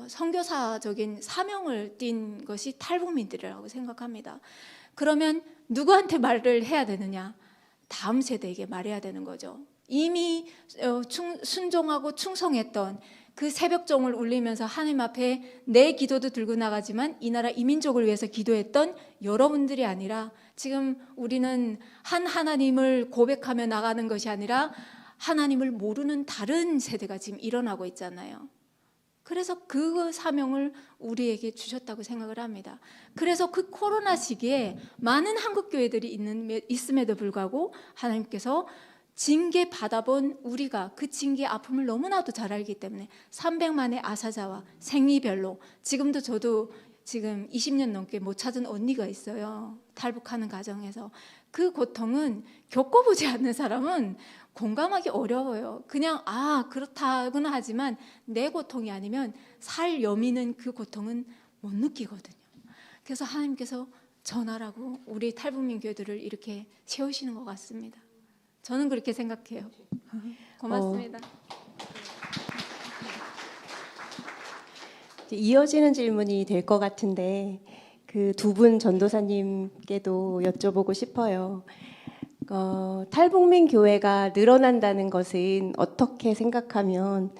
선교사적인 사명을 띈 것이 탈북민들이라고 생각합니다. 그러면 누구한테 말을 해야 되느냐? 다음 세대에게 말해야 되는 거죠. 이미 순종하고 충성했던 그 새벽종을 울리면서 하나님 앞에 내 기도도 들고 나가지만 이 나라 이민족을 위해서 기도했던 여러분들이 아니라 지금 우리는 한 하나님을 고백하며 나가는 것이 아니라 하나님을 모르는 다른 세대가 지금 일어나고 있잖아요. 그래서 그 사명을 우리에게 주셨다고 생각을 합니다. 그래서 그 코로나 시기에 많은 한국 교회들이 있음에도 불구하고 하나님께서 징계 받아본 우리가 그 징계의 아픔을 너무나도 잘 알기 때문에 300만의 아사자와 생이별로 지금도 저도 지금 20년 넘게 못 찾은 언니가 있어요. 탈북하는 과정에서. 그 고통은 겪어보지 않는 사람은 공감하기 어려워요. 그냥 그렇다고는 하지만 내 고통이 아니면 살 여미는 그 고통은 못 느끼거든요. 그래서 하나님께서 전하라고 우리 탈북민 교회들을 이렇게 세우시는 것 같습니다. 저는 그렇게 생각해요. 고맙습니다. 이어지는 질문이 될 것 같은데 그 두 분 전도사님께도 여쭤보고 싶어요. 탈북민 교회가 늘어난다는 것은 어떻게 생각하면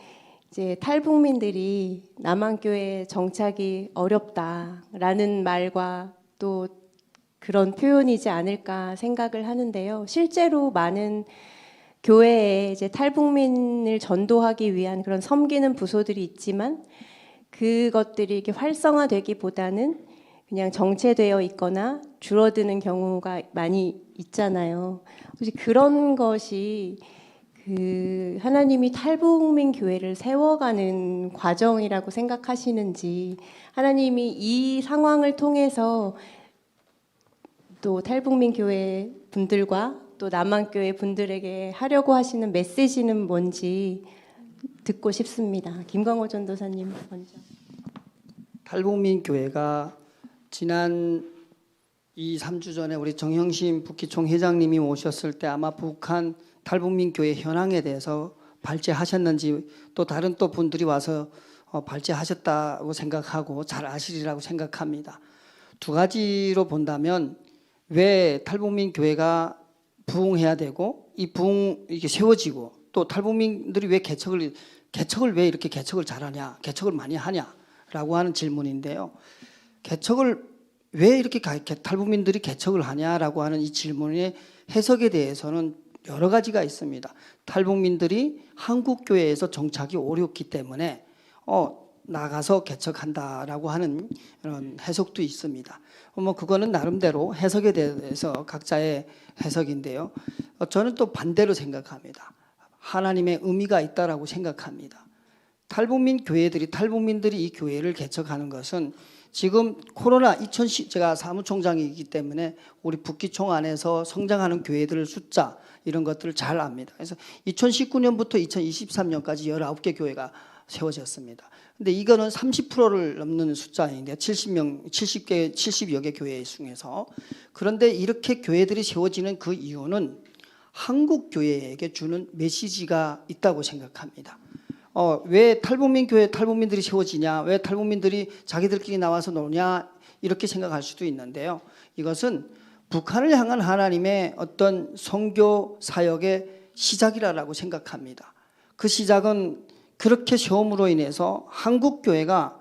이제 탈북민들이 남한교회에 정착이 어렵다라는 말과 또 그런 표현이지 않을까 생각을 하는데요. 실제로 많은 교회에 이제 탈북민을 전도하기 위한 그런 섬기는 부서들이 있지만 그것들이 이렇게 활성화되기보다는 그냥 정체되어 있거나 줄어드는 경우가 많이 있잖아요. 혹시 그런 것이 그 하나님이 탈북민 교회를 세워가는 과정이라고 생각하시는지, 하나님이 이 상황을 통해서 또 탈북민 교회 분들과 또 남한교회 분들에게 하려고 하시는 메시지는 뭔지 듣고 싶습니다. 김광호 전도사님 먼저. 탈북민 교회가 지난 2-3주 전에 우리 정형심 북기총 회장님이 오셨을 때 아마 북한 탈북민 교회 현황에 대해서 발제하셨는지, 또 다른 또 분들이 와서 발제하셨다고 생각하고 잘 아시리라고 생각합니다. 두 가지로 본다면, 왜 탈북민 교회가 부흥해야 되고 이 부흥 이게 세워지고, 또 탈북민들이 왜 개척을 왜 이렇게 개척을 잘하냐, 개척을 많이 하냐라고 하는 질문인데요. 개척을 왜 이렇게 탈북민들이 개척을 하냐라고 하는 이 질문의 해석에 대해서는 여러 가지가 있습니다. 탈북민들이 한국 교회에서 정착이 어렵기 때문에 나가서 개척한다라고 하는 이런 해석도 있습니다. 뭐 그거는 나름대로 해석에 대해서 각자의 해석인데요. 저는 또 반대로 생각합니다. 하나님의 의미가 있다라고 생각합니다. 탈북민들이 이 교회를 개척하는 것은 지금 코로나 제가 사무총장이기 때문에 우리 북기총 안에서 성장하는 교회들 숫자 이런 것들을 잘 압니다. 그래서 2019년부터 2023년까지 19개 교회가 세워졌습니다. 근데 이거는 30%를 넘는 숫자인데 70여 개 교회 중에서. 그런데 이렇게 교회들이 세워지는 그 이유는 한국 교회에게 주는 메시지가 있다고 생각합니다. 왜 탈북민들이 세워지냐, 왜 탈북민들이 자기들끼리 나와서 노냐, 이렇게 생각할 수도 있는데요. 이것은 북한을 향한 하나님의 어떤 선교 사역의 시작이라고 생각합니다. 그 시작은 그렇게 세움으로 인해서 한국 교회가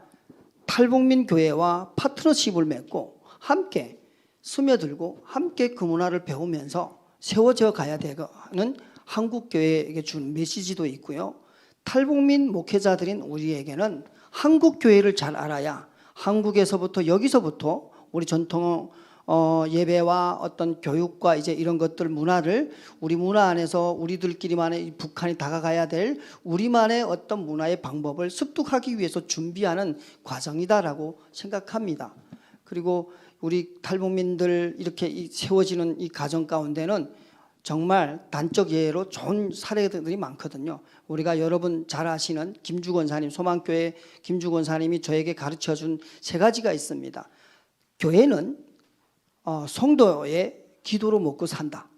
탈북민 교회와 파트너십을 맺고 함께 스며들고 함께 그 문화를 배우면서 세워져 가야 되는 한국 교회에게 준 메시지도 있고요. 탈북민 목회자들인 우리에게는 한국 교회를 잘 알아야 한국에서부터, 여기서부터 우리 전통 예배와 어떤 교육과 이제 이런 것들, 문화를 우리 문화 안에서 우리들끼리만의, 북한이 다가가야 될 우리만의 어떤 문화의 방법을 습득하기 위해서 준비하는 과정이다라고 생각합니다. 그리고 우리 탈북민들 이렇게 세워지는 이 과정 가운데는 정말 단적 예로 좋은 사례들이 많거든요. 우리가 여러분 잘 아시는 김주 권사님, 소망교회 김주 권사님이 저에게 가르쳐준 3가지가 있습니다. 교회는 성도의 기도로 먹고 산다.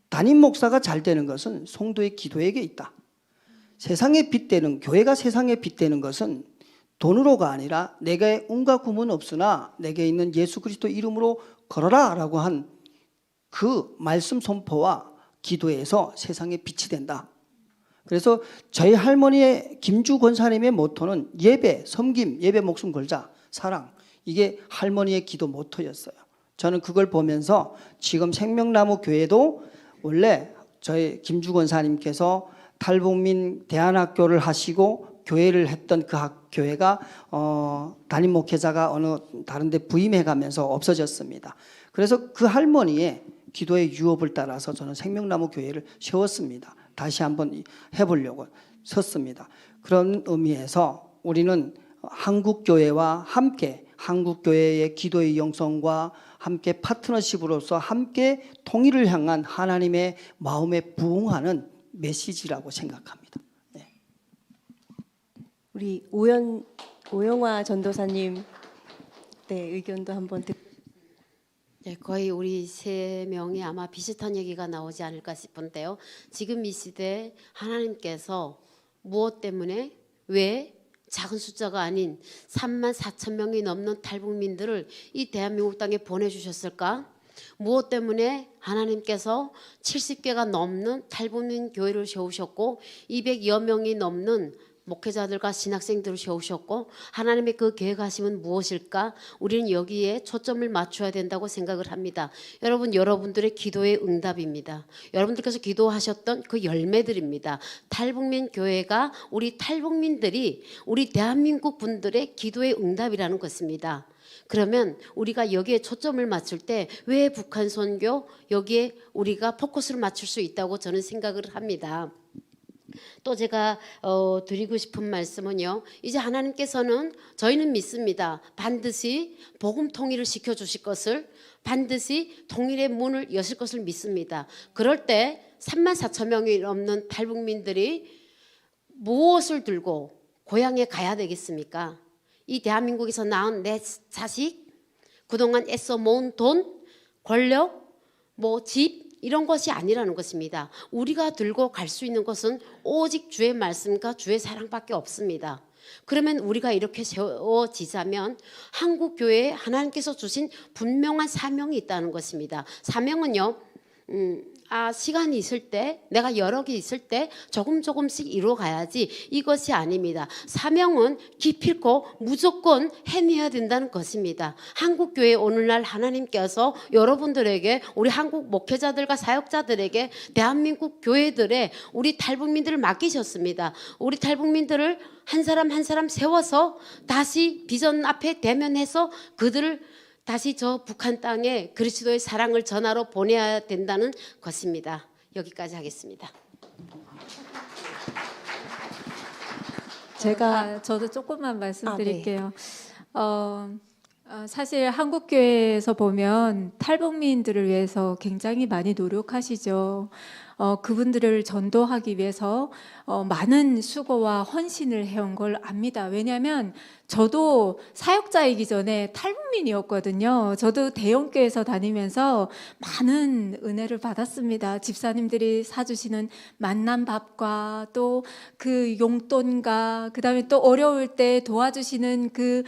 담임 목사가 잘 되는 것은 성도의 기도에게 있다. 세상에 빗대는, 교회가 세상에 빗대는 것은 돈으로가 아니라 내게 은과 금은 없으나 내게 있는 예수 그리스도 이름으로 걸어라 라고 한 그 말씀 선포와 기도에서 세상에 빛이 된다. 그래서 저희 할머니의 김주 권사님의 모토는 예배, 섬김, 예배 목숨 걸자, 사랑, 이게 할머니의 기도 모토였어요. 저는 그걸 보면서 지금 생명나무 교회도 원래 저희 김주 권사님께서 탈북민 대안학교를 하시고 교회를 했던 그 교회가 담임 목회자가 어느 다른 데 부임해가면서 없어졌습니다. 그래서 그 할머니의 기도의 유업을 따라서 저는 생명나무 교회를 세웠습니다. 다시 한번 해보려고 섰습니다. 그런 의미에서 우리는 한국교회와 함께 한국교회의 기도의 영성과 함께 파트너십으로서 함께 통일을 향한 하나님의 마음에 부응하는 메시지라고 생각합니다. 네. 우리 오영화 전도사님 의견도 한번 듣고. 네, 거의 우리 3명이 아마 비슷한 얘기가 나오지 않을까 싶은데요. 지금 이 시대에 하나님께서 무엇 때문에, 왜 작은 숫자가 아닌 34,000명이 넘는 탈북민들을 이 대한민국 땅에 보내주셨을까? 무엇 때문에 하나님께서 70개가 넘는 탈북민 교회를 세우셨고 200여 명이 넘는 목회자들과 신학생들을 세우셨고 하나님의 그 계획하심은 무엇일까? 우리는 여기에 초점을 맞춰야 된다고 생각을 합니다. 여러분들의 기도의 응답입니다. 여러분들께서 기도하셨던 그 열매들입니다. 탈북민 교회가 우리 탈북민들이 우리 대한민국 분들의 기도의 응답이라는 것입니다. 그러면 우리가 여기에 초점을 맞출 때 왜 북한 선교 여기에 우리가 포커스를 맞출 수 있다고 저는 생각을 합니다. 또 제가 드리고 싶은 말씀은요. 이제 하나님께서는 저희는 믿습니다. 반드시 복음 통일을 시켜주실 것을, 반드시 통일의 문을 여실 것을 믿습니다. 그럴 때 34,000명이 넘는 탈북민들이 무엇을 들고 고향에 가야 되겠습니까? 이 대한민국에서 낳은 내 자식, 그동안 애써 모은 돈, 권력, 집 이런 것이 아니라는 것입니다. 우리가 들고 갈 수 있는 것은 오직 주의 말씀과 주의 사랑밖에 없습니다. 그러면 우리가 이렇게 세워지자면 한국 교회에 하나님께서 주신 분명한 사명이 있다는 것입니다. 사명은요. 시간이 있을 때, 내가 여러 개 있을 때 조금씩 이루어가야지 이것이 아닙니다. 사명은 기필코 무조건 해내야 된다는 것입니다. 한국교회 오늘날 하나님께서 여러분들에게, 우리 한국 목회자들과 사역자들에게 대한민국 교회들의 우리 탈북민들을 맡기셨습니다. 우리 탈북민들을 한 사람 한 사람 세워서 다시 비전 앞에 대면해서 그들을 다시 저 북한 땅에 그리스도의 사랑을 전하러 보내야 된다는 것입니다. 여기까지 하겠습니다. 저도 조금만 말씀드릴게요. 사실 한국교회에서 보면 탈북민들을 위해서 굉장히 많이 노력하시죠. 그분들을 전도하기 위해서 많은 수고와 헌신을 해온 걸 압니다. 왜냐하면 저도 사역자이기 전에 탈북민이었거든요. 저도 대형교회에서 다니면서 많은 은혜를 받았습니다. 집사님들이 사주시는 만난 밥과 또 그 용돈과 그다음에 또 어려울 때 도와주시는 그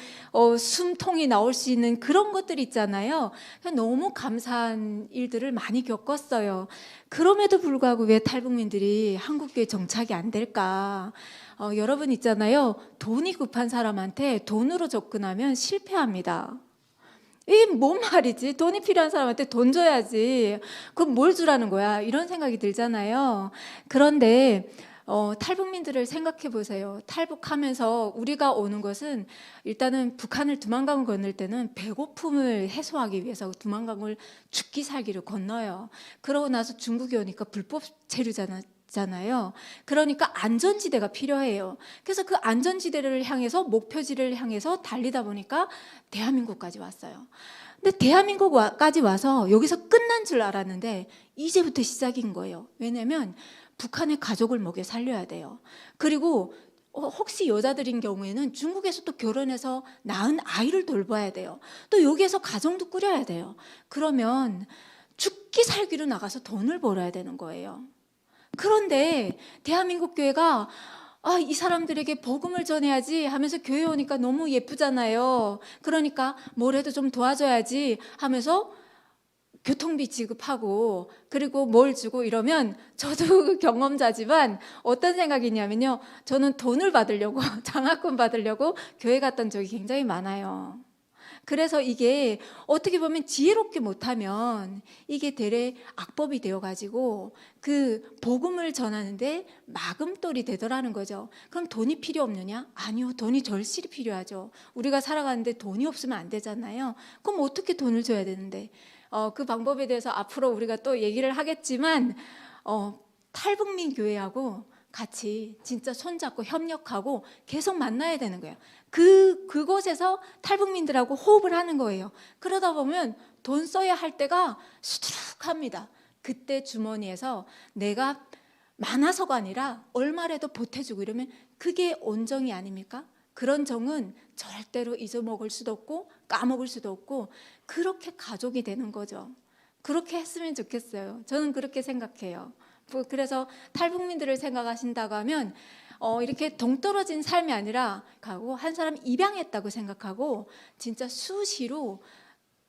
숨통이 나올 수 있는 그런 것들 있잖아요. 너무 감사한 일들을 많이 겪었어요. 그럼에도 불구하고 왜 탈북민들이 한국교회 정착이 안 될까? 여러분 있잖아요. 돈이 급한 사람한테 돈으로 접근하면 실패합니다. 이게 뭔 말이지? 돈이 필요한 사람한테 돈 줘야지. 그럼 뭘 주라는 거야? 이런 생각이 들잖아요. 그런데 탈북민들을 생각해 보세요. 탈북하면서 우리가 오는 것은 일단은 북한을 두만강을 건널 때는 배고픔을 해소하기 위해서 두만강을 죽기 살기를 건너요. 그러고 나서 중국에 오니까 불법 체류잖아요. 그러니까 안전지대가 필요해요. 그래서 그 안전지대를 향해서 목표지를 향해서 달리다 보니까 대한민국까지 왔어요. 근데 대한민국까지 와서 여기서 끝난 줄 알았는데 이제부터 시작인 거예요. 왜냐하면 북한의 가족을 먹여 살려야 돼요. 그리고 혹시 여자들인 경우에는 중국에서 또 결혼해서 낳은 아이를 돌봐야 돼요. 또 여기에서 가정도 꾸려야 돼요. 그러면 죽기 살기로 나가서 돈을 벌어야 되는 거예요. 그런데 대한민국 교회가 이 사람들에게 복음을 전해야지 하면서 교회 오니까 너무 예쁘잖아요. 그러니까 뭐라도 좀 도와줘야지 하면서 교통비 지급하고 그리고 뭘 주고 이러면 저도 경험자지만 어떤 생각이 있냐면요. 저는 돈을 받으려고 장학금 받으려고 교회 갔던 적이 굉장히 많아요. 그래서 이게 어떻게 보면 지혜롭게 못하면 이게 되레 악법이 되어가지고 그 복음을 전하는데 막음돌이 되더라는 거죠. 그럼 돈이 필요 없느냐? 아니요. 돈이 절실히 필요하죠. 우리가 살아가는데 돈이 없으면 안 되잖아요. 그럼 어떻게 돈을 줘야 되는데? 그 방법에 대해서 앞으로 우리가 또 얘기를 하겠지만 탈북민 교회하고 같이 진짜 손잡고 협력하고 계속 만나야 되는 거예요. 그곳에서 탈북민들하고 호흡을 하는 거예요. 그러다 보면 돈 써야 할 때가 수두룩합니다. 그때 주머니에서 내가 많아서가 아니라 얼마라도 보태주고 이러면 그게 온정이 아닙니까? 그런 정은 절대로 잊어먹을 수도 없고 까먹을 수도 없고 그렇게 가족이 되는 거죠. 그렇게 했으면 좋겠어요. 저는 그렇게 생각해요. 그래서 탈북민들을 생각하신다고 하면 이렇게 동떨어진 삶이 아니라 가고 한 사람 입양했다고 생각하고 진짜 수시로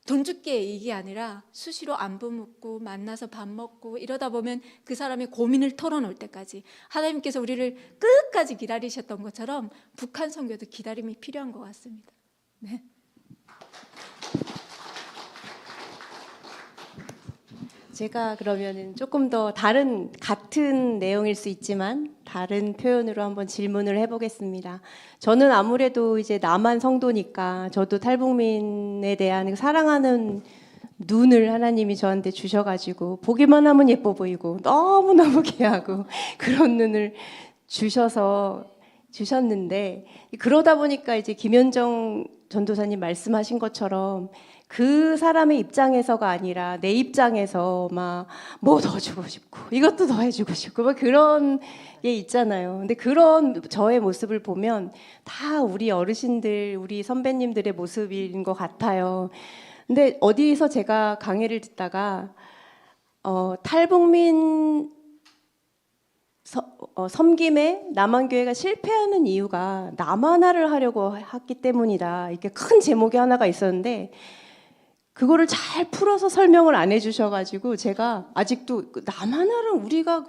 돈 줄게 이게 아니라 수시로 안부 묻고 만나서 밥 먹고 이러다 보면 그 사람의 고민을 털어놓을 때까지 하나님께서 우리를 끝까지 기다리셨던 것처럼 북한 선교도 기다림이 필요한 것 같습니다. 네. 제가 그러면은 조금 더 다른 같은 내용일 수 있지만 다른 표현으로 한번 질문을 해보겠습니다. 저는 아무래도 이제 남한 성도니까 저도 탈북민에 대한 사랑하는 눈을 하나님이 저한테 주셔가지고 보기만 하면 예뻐 보이고 너무너무 귀하고 그런 눈을 주셨는데 그러다 보니까 이제 김현정 전도사님 말씀하신 것처럼 그 사람의 입장에서가 아니라 내 입장에서 막 뭐 더 주고 싶고 이것도 더 해주고 싶고 막 그런 게 있잖아요. 근데 그런 저의 모습을 보면 다 우리 어르신들, 우리 선배님들의 모습인 것 같아요. 근데 어디서 제가 강의를 듣다가 탈북민 섬김에 남한교회가 실패하는 이유가 남한화를 하려고 했기 때문이다. 이렇게 큰 제목이 하나가 있었는데 그거를 잘 풀어서 설명을 안 해주셔가지고 제가 아직도 남한화를 우리가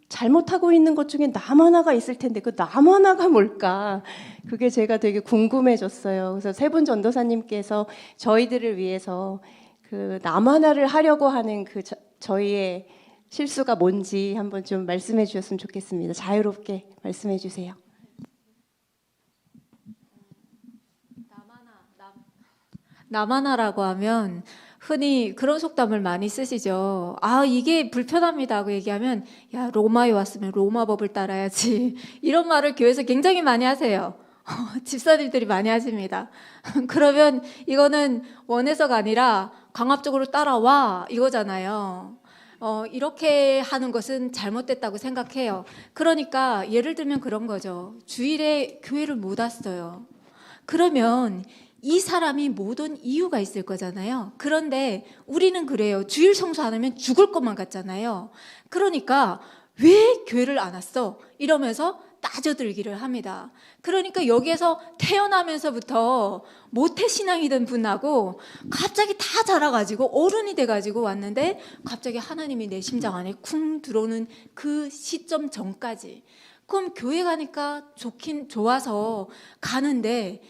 잘못하고 있는 것 중에 남한화가 있을 텐데 그 남한화가 뭘까? 그게 제가 되게 궁금해졌어요. 그래서 세 분 전도사님께서 저희들을 위해서 그 남한화를 하려고 하는 그 저희의 실수가 뭔지 한번 좀 말씀해 주셨으면 좋겠습니다. 자유롭게 말씀해 주세요. 남한화라고 하면 흔히 그런 속담을 많이 쓰시죠. 아, 이게 불편합니다 하고 얘기하면 야, 로마에 왔으면 로마법을 따라야지. 이런 말을 교회에서 굉장히 많이 하세요. 집사님들이 많이 하십니다. 그러면 이거는 원해서가 아니라 강압적으로 따라와 이거잖아요. 이렇게 하는 것은 잘못됐다고 생각해요. 그러니까 예를 들면 그런 거죠. 주일에 교회를 못 왔어요. 그러면 이 사람이 못 온 이유가 있을 거잖아요. 그런데 우리는 그래요. 주일 성수 안 하면 죽을 것만 같잖아요. 그러니까 왜 교회를 안 왔어? 이러면서 따져들기를 합니다. 그러니까 여기에서 태어나면서부터 모태신앙이던 분하고 갑자기 다 자라가지고 어른이 돼가지고 왔는데 갑자기 하나님이 내 심장 안에 쿵 들어오는 그 시점 전까지. 그럼 교회 가니까 좋긴 좋아서 가는데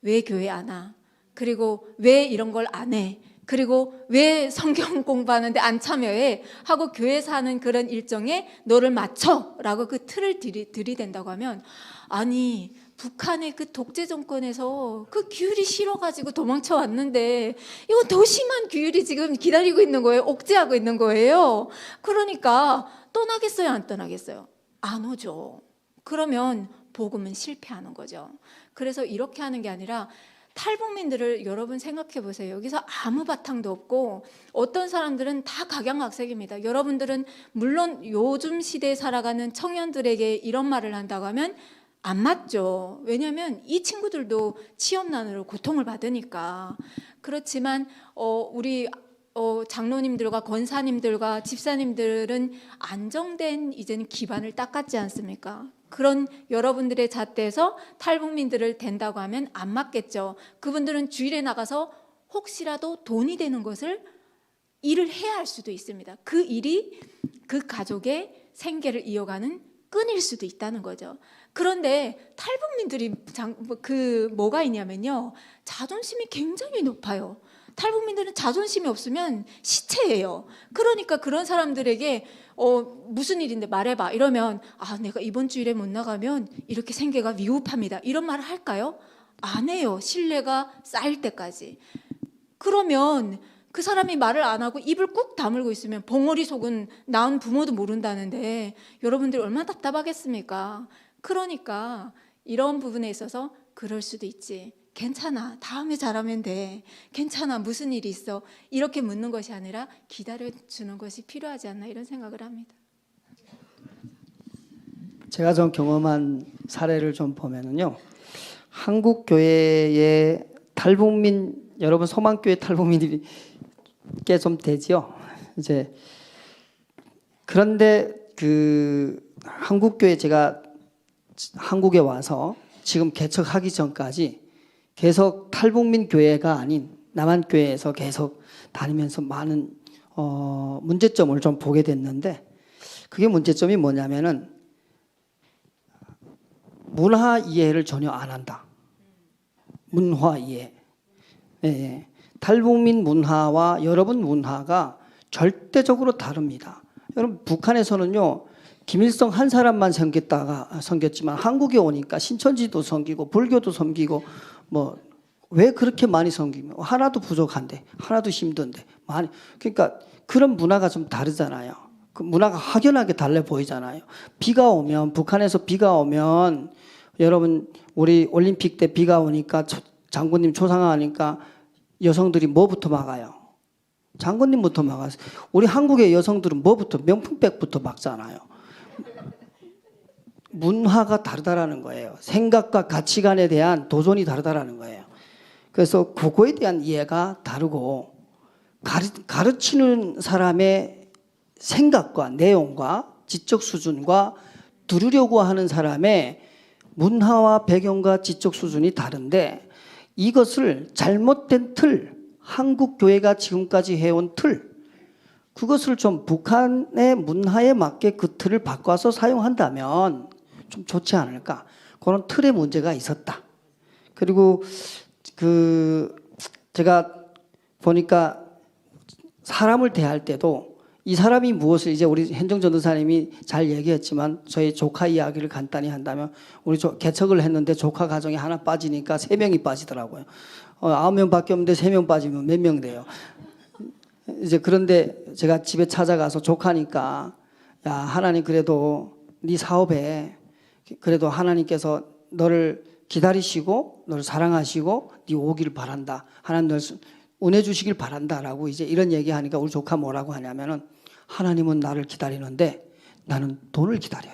왜 교회 안 와? 그리고 왜 이런 걸 안 해? 그리고 왜 성경 공부하는데 안 참여해? 하고 교회에서 하는 그런 일정에 너를 맞춰라고 그 틀을 들이댄다고 하면 아니 북한의 그 독재 정권에서 그 규율이 싫어가지고 도망쳐 왔는데 이건 더 심한 규율이 지금 기다리고 있는 거예요. 옥죄하고 있는 거예요. 그러니까 떠나겠어요? 안 떠나겠어요? 안 오죠. 그러면 복음은 실패하는 거죠. 그래서 이렇게 하는 게 아니라 탈북민들을 여러분 생각해 보세요. 여기서 아무 바탕도 없고 어떤 사람들은 다 각양각색입니다. 여러분들은 물론 요즘 시대에 살아가는 청년들에게 이런 말을 한다고 하면 안 맞죠. 왜냐하면 이 친구들도 취업난으로 고통을 받으니까. 그렇지만 우리 장로님들과 권사님들과 집사님들은 안정된 이제는 기반을 닦았지 않습니까? 그런 여러분들의 잣대에서 탈북민들을 댄다고 하면 안 맞겠죠. 그분들은 주일에 나가서 혹시라도 돈이 되는 것을 일을 해야 할 수도 있습니다. 그 일이 그 가족의 생계를 이어가는 끈일 수도 있다는 거죠. 그런데 탈북민들이 뭐가 있냐면요, 자존심이 굉장히 높아요. 탈북민들은 자존심이 없으면 시체예요. 그러니까 그런 사람들에게 무슨 일인데 말해봐 이러면 아 내가 이번 주일에 못 나가면 이렇게 생계가 위급합니다 이런 말을 할까요? 안 해요. 신뢰가 쌓일 때까지. 그러면 그 사람이 말을 안 하고 입을 꾹 다물고 있으면 벙어리 속은 낳은 부모도 모른다는데 여러분들이 얼마나 답답하겠습니까? 그러니까 이런 부분에 있어서 그럴 수도 있지. 괜찮아. 다음에 잘하면 돼. 괜찮아. 무슨 일이 있어. 이렇게 묻는 것이 아니라 기다려주는 것이 필요하지 않나 이런 생각을 합니다. 제가 좀 경험한 사례를 좀 보면은요. 한국 교회의 탈북민 여러분 소망교회 탈북민들이 꽤 좀 되지요. 이제 그런데 그 한국 교회 제가 한국에 와서 지금 개척하기 전까지 계속 탈북민 교회가 아닌 남한교회에서 계속 다니면서 많은 문제점을 좀 보게 됐는데, 그게 문제점이 뭐냐면은 문화 이해를 전혀 안 한다. 문화 이해. 예. 탈북민 문화와 여러분 문화가 절대적으로 다릅니다. 여러분 북한에서는요, 김일성 한 사람만 섬겼지만 한국에 오니까 신천지도 섬기고 불교도 섬기고 뭐 왜 그렇게 많이 섬기면 하나도 부족한데 하나도 힘든데 많이, 그러니까 그런 문화가 좀 다르잖아요. 그 문화가 확연하게 달라 보이잖아요. 비가 오면, 북한에서 비가 오면, 여러분 우리 올림픽 때 비가 오니까 장군님 초상화하니까 여성들이 뭐부터 막아요? 장군님부터 막아요. 우리 한국의 여성들은 뭐부터? 명품백부터 막잖아요. 문화가 다르다라는 거예요. 생각과 가치관에 대한 도전이 다르다라는 거예요. 그래서 그거에 대한 이해가 다르고, 가르치는 사람의 생각과 내용과 지적 수준과 들으려고 하는 사람의 문화와 배경과 지적 수준이 다른데, 이것을 잘못된 틀, 한국 교회가 지금까지 해온 틀, 그것을 좀 북한의 문화에 맞게 그 틀을 바꿔서 사용한다면 좀 좋지 않을까, 그런 틀의 문제가 있었다. 그리고 제가 보니까 사람을 대할 때도 이 사람이 무엇을, 이제 우리 현정 전도사님이 잘 얘기했지만 저희 조카 이야기를 간단히 한다면, 우리 개척을 했는데 조카 가정이 하나 빠지니까 3명이 빠지더라고요. 9명밖에 없는데 3명 빠지면 몇 명 돼요. 이제 그런데 제가 집에 찾아가서 조카니까, 야, 하나님 그래도 네 사업에 그래도 하나님께서 너를 기다리시고 너를 사랑하시고 네 오기를 바란다. 하나님 널 은혜 주시길 바란다라고 이제 이런 얘기하니까 우리 조카 뭐라고 하냐면은, 하나님은 나를 기다리는데 나는 돈을 기다려요.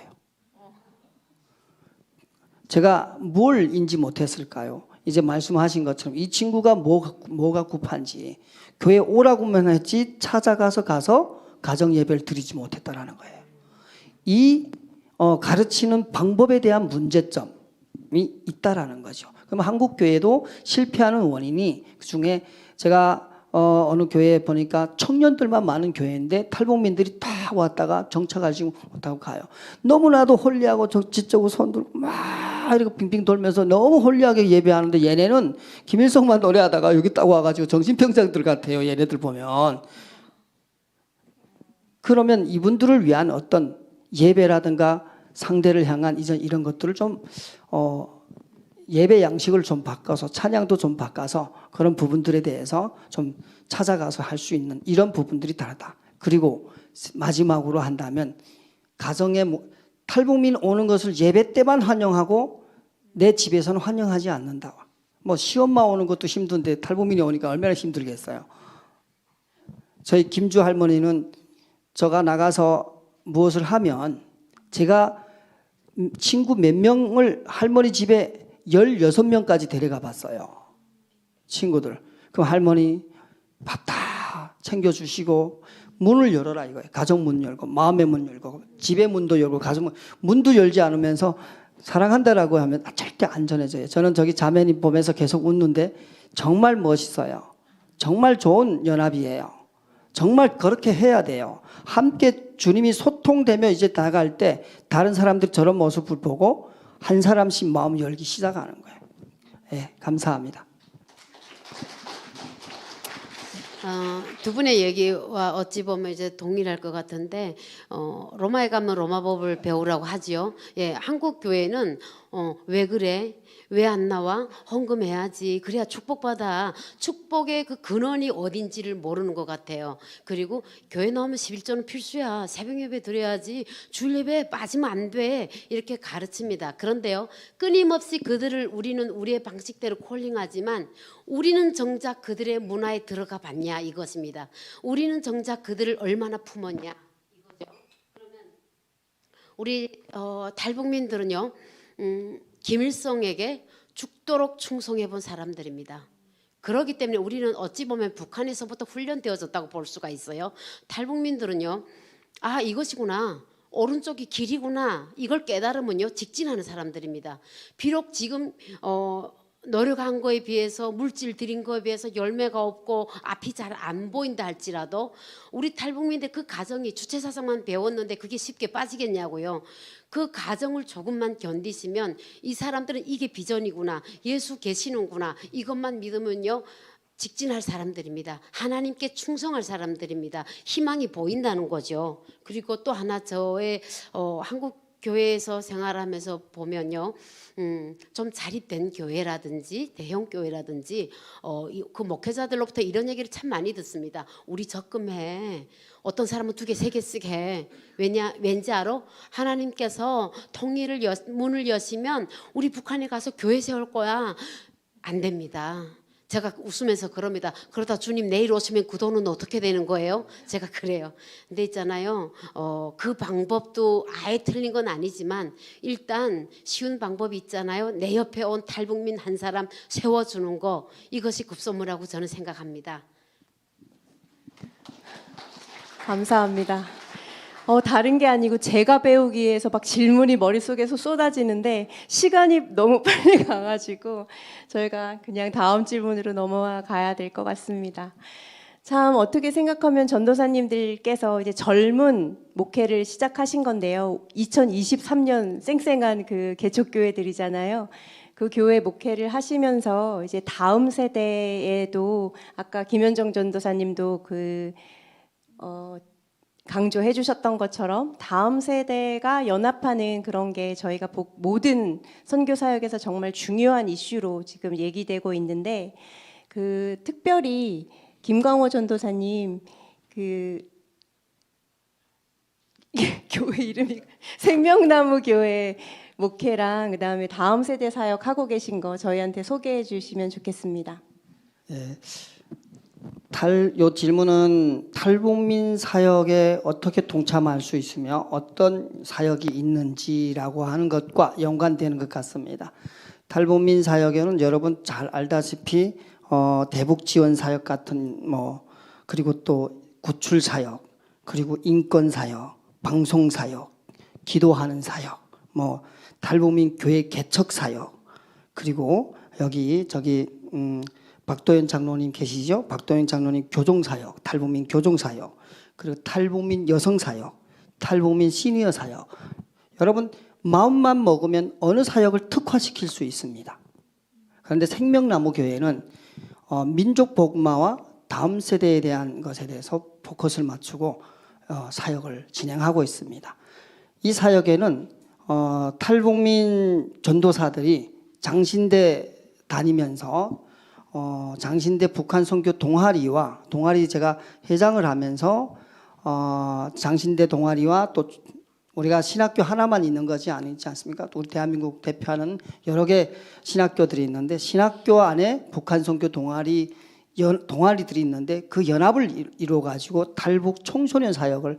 제가 뭘 인지 못했을까요? 이제 말씀하신 것처럼 이 친구가 뭐가 급한지, 교회 오라고만 했지 찾아가서 가정 예배를 드리지 못했다라는 거예요. 이 가르치는 방법에 대한 문제점이 있다라는 거죠. 그럼 한국 교회도 실패하는 원인이, 그중에 제가 어느 교회에 보니까 청년들만 많은 교회인데 탈북민들이 다 왔다가 정착하지 못하고 가요. 너무나도 홀리하고 지적으로 손 들고 막 이렇게 빙빙 돌면서 너무 홀리하게 예배하는데, 얘네는 김일성만 노래하다가 여기 딱 와가지고 정신병자들 같아요. 얘네들 보면. 그러면 이분들을 위한 어떤 예배라든가 상대를 향한 이런 것들을 좀 예배 양식을 좀 바꿔서, 찬양도 좀 바꿔서 그런 부분들에 대해서 좀 찾아가서 할 수 있는 이런 부분들이 다르다. 그리고 마지막으로 한다면, 가정에 탈북민 오는 것을 예배 때만 환영하고 내 집에서는 환영하지 않는다. 뭐 시엄마 오는 것도 힘든데 탈북민이 오니까 얼마나 힘들겠어요. 저희 김주 할머니는 제가 나가서 무엇을 하면, 제가 친구 몇 명을 할머니 집에 16명까지 데려가 봤어요. 친구들. 그럼 할머니 밥 다 챙겨주시고, 문을 열어라 이거예요. 가정 문 열고, 마음의 문 열고, 집의 문도 열고, 가정 문도 열지 않으면서 사랑한다라고 하면 절대 안전해져요. 저는 저기 자매님 보면서 계속 웃는데 정말 멋있어요. 정말 좋은 연합이에요. 정말 그렇게 해야 돼요. 함께 주님이 소통되며 이제 나갈 때 다른 사람들이 저런 모습을 보고 한 사람씩 마음 열기 시작하는 거예요. 네, 감사합니다. 두 분의 얘기와 어찌 보면 이제 동일할 것 같은데, 로마에 가면 로마법을 배우라고 하지요. 예, 한국 교회는 왜 그래? 왜 안 나와? 헌금해야지. 그래야 축복받아. 축복의 그 근원이 어딘지를 모르는 것 같아요. 그리고 교회 나오면 11조는 필수야. 새벽 예배 드려야지. 주일 예배 빠지면 안 돼. 이렇게 가르칩니다. 그런데요, 끊임없이 우리는 우리의 방식대로 콜링하지만, 우리는 정작 그들의 문화에 들어가 봤냐 이것입니다. 우리는 정작 그들을 얼마나 품었냐 이거죠. 그러면 우리 탈북민들은요, 김일성에게 죽도록 충성해 본 사람들입니다. 그렇기 때문에 우리는 어찌 보면 북한에서부터 훈련되어졌다고 볼 수가 있어요. 탈북민들은요, 아, 이것이구나, 오른쪽이 길이구나, 이걸 깨달으면요 직진하는 사람들입니다. 비록 지금 노력한 거에 비해서 물질 들인 거에 비해서 열매가 없고 앞이 잘 안 보인다 할지라도 우리 탈북민들 그 가정이 주체사상만 배웠는데 그게 쉽게 빠지겠냐고요. 그 가정을 조금만 견디시면 이 사람들은 이게 비전이구나, 예수 계시는구나, 이것만 믿으면요 직진할 사람들입니다. 하나님께 충성할 사람들입니다. 희망이 보인다는 거죠. 그리고 또 하나 저의 한국 교회에서 생활하면서 보면요, 좀 자립된 교회라든지 대형 교회라든지 그 목회자들로부터 이런 얘기를 참 많이 듣습니다. 우리 적금해. 어떤 사람은 2개, 3개씩 해. 왠지 알아? 하나님께서 통일을 문을 여시면 우리 북한에 가서 교회 세울 거야. 안 됩니다. 제가 웃으면서 그럽니다. 그러다 주님 내일 오시면 그 돈은 어떻게 되는 거예요? 제가 그래요. 근데 있잖아요. 그 방법도 아예 틀린 건 아니지만 일단 쉬운 방법이 있잖아요. 내 옆에 온 탈북민 한 사람 세워주는 거, 이것이 급선무라고 저는 생각합니다. 감사합니다. 다른 게 아니고 제가 배우기 위해서 막 질문이 머릿속에서 쏟아지는데 시간이 너무 빨리 가가지고 저희가 그냥 다음 질문으로 넘어가야 될 것 같습니다. 참 어떻게 생각하면 전도사님들께서 이제 젊은 목회를 시작하신 건데요. 2023년 쌩쌩한 그 개척교회들이잖아요. 그 교회 목회를 하시면서 이제 다음 세대에도 아까 김현정 전도사님도 강조해 주셨던 것처럼 다음 세대가 연합하는 그런 게 저희가 모든 선교 사역에서 정말 중요한 이슈로 지금 얘기되고 있는데 특별히 김광호 전도사님 교회 이름이 생명나무 교회 목회랑 그다음에 다음 세대 사역 하고 계신 거 저희한테 소개해 주시면 좋겠습니다. 예. 요 질문은 탈북민 사역에 어떻게 동참할 수 있으며 어떤 사역이 있는지라고 하는 것과 연관되는 것 같습니다. 탈북민 사역에는 여러분 잘 알다시피 대북 지원 사역 같은 그리고 또 구출 사역, 그리고 인권 사역, 방송 사역, 기도하는 사역, 탈북민 교회 개척 사역, 그리고 저기 박도현 장로님 계시죠? 박도현 장로님 교종사역, 탈북민 교종사역, 그리고 탈북민 여성사역, 탈북민 시니어 사역. 여러분 마음만 먹으면 어느 사역을 특화시킬 수 있습니다. 그런데 생명나무 교회는 민족 복마와 다음 세대에 대한 것에 대해서 포커스를 맞추고 사역을 진행하고 있습니다. 이 사역에는 탈북민 전도사들이 장신대 다니면서 장신대 북한 선교 동아리 제가 회장을 하면서 장신대 동아리와 또 우리가 신학교 하나만 있는 것이 아니지 않습니까? 우리 대한민국 대표하는 여러 개 신학교들이 있는데 시학교 안에 북한 선교 동아리들이 있는데 그 연합을 이루어 가지고 탈북 청소년 사역을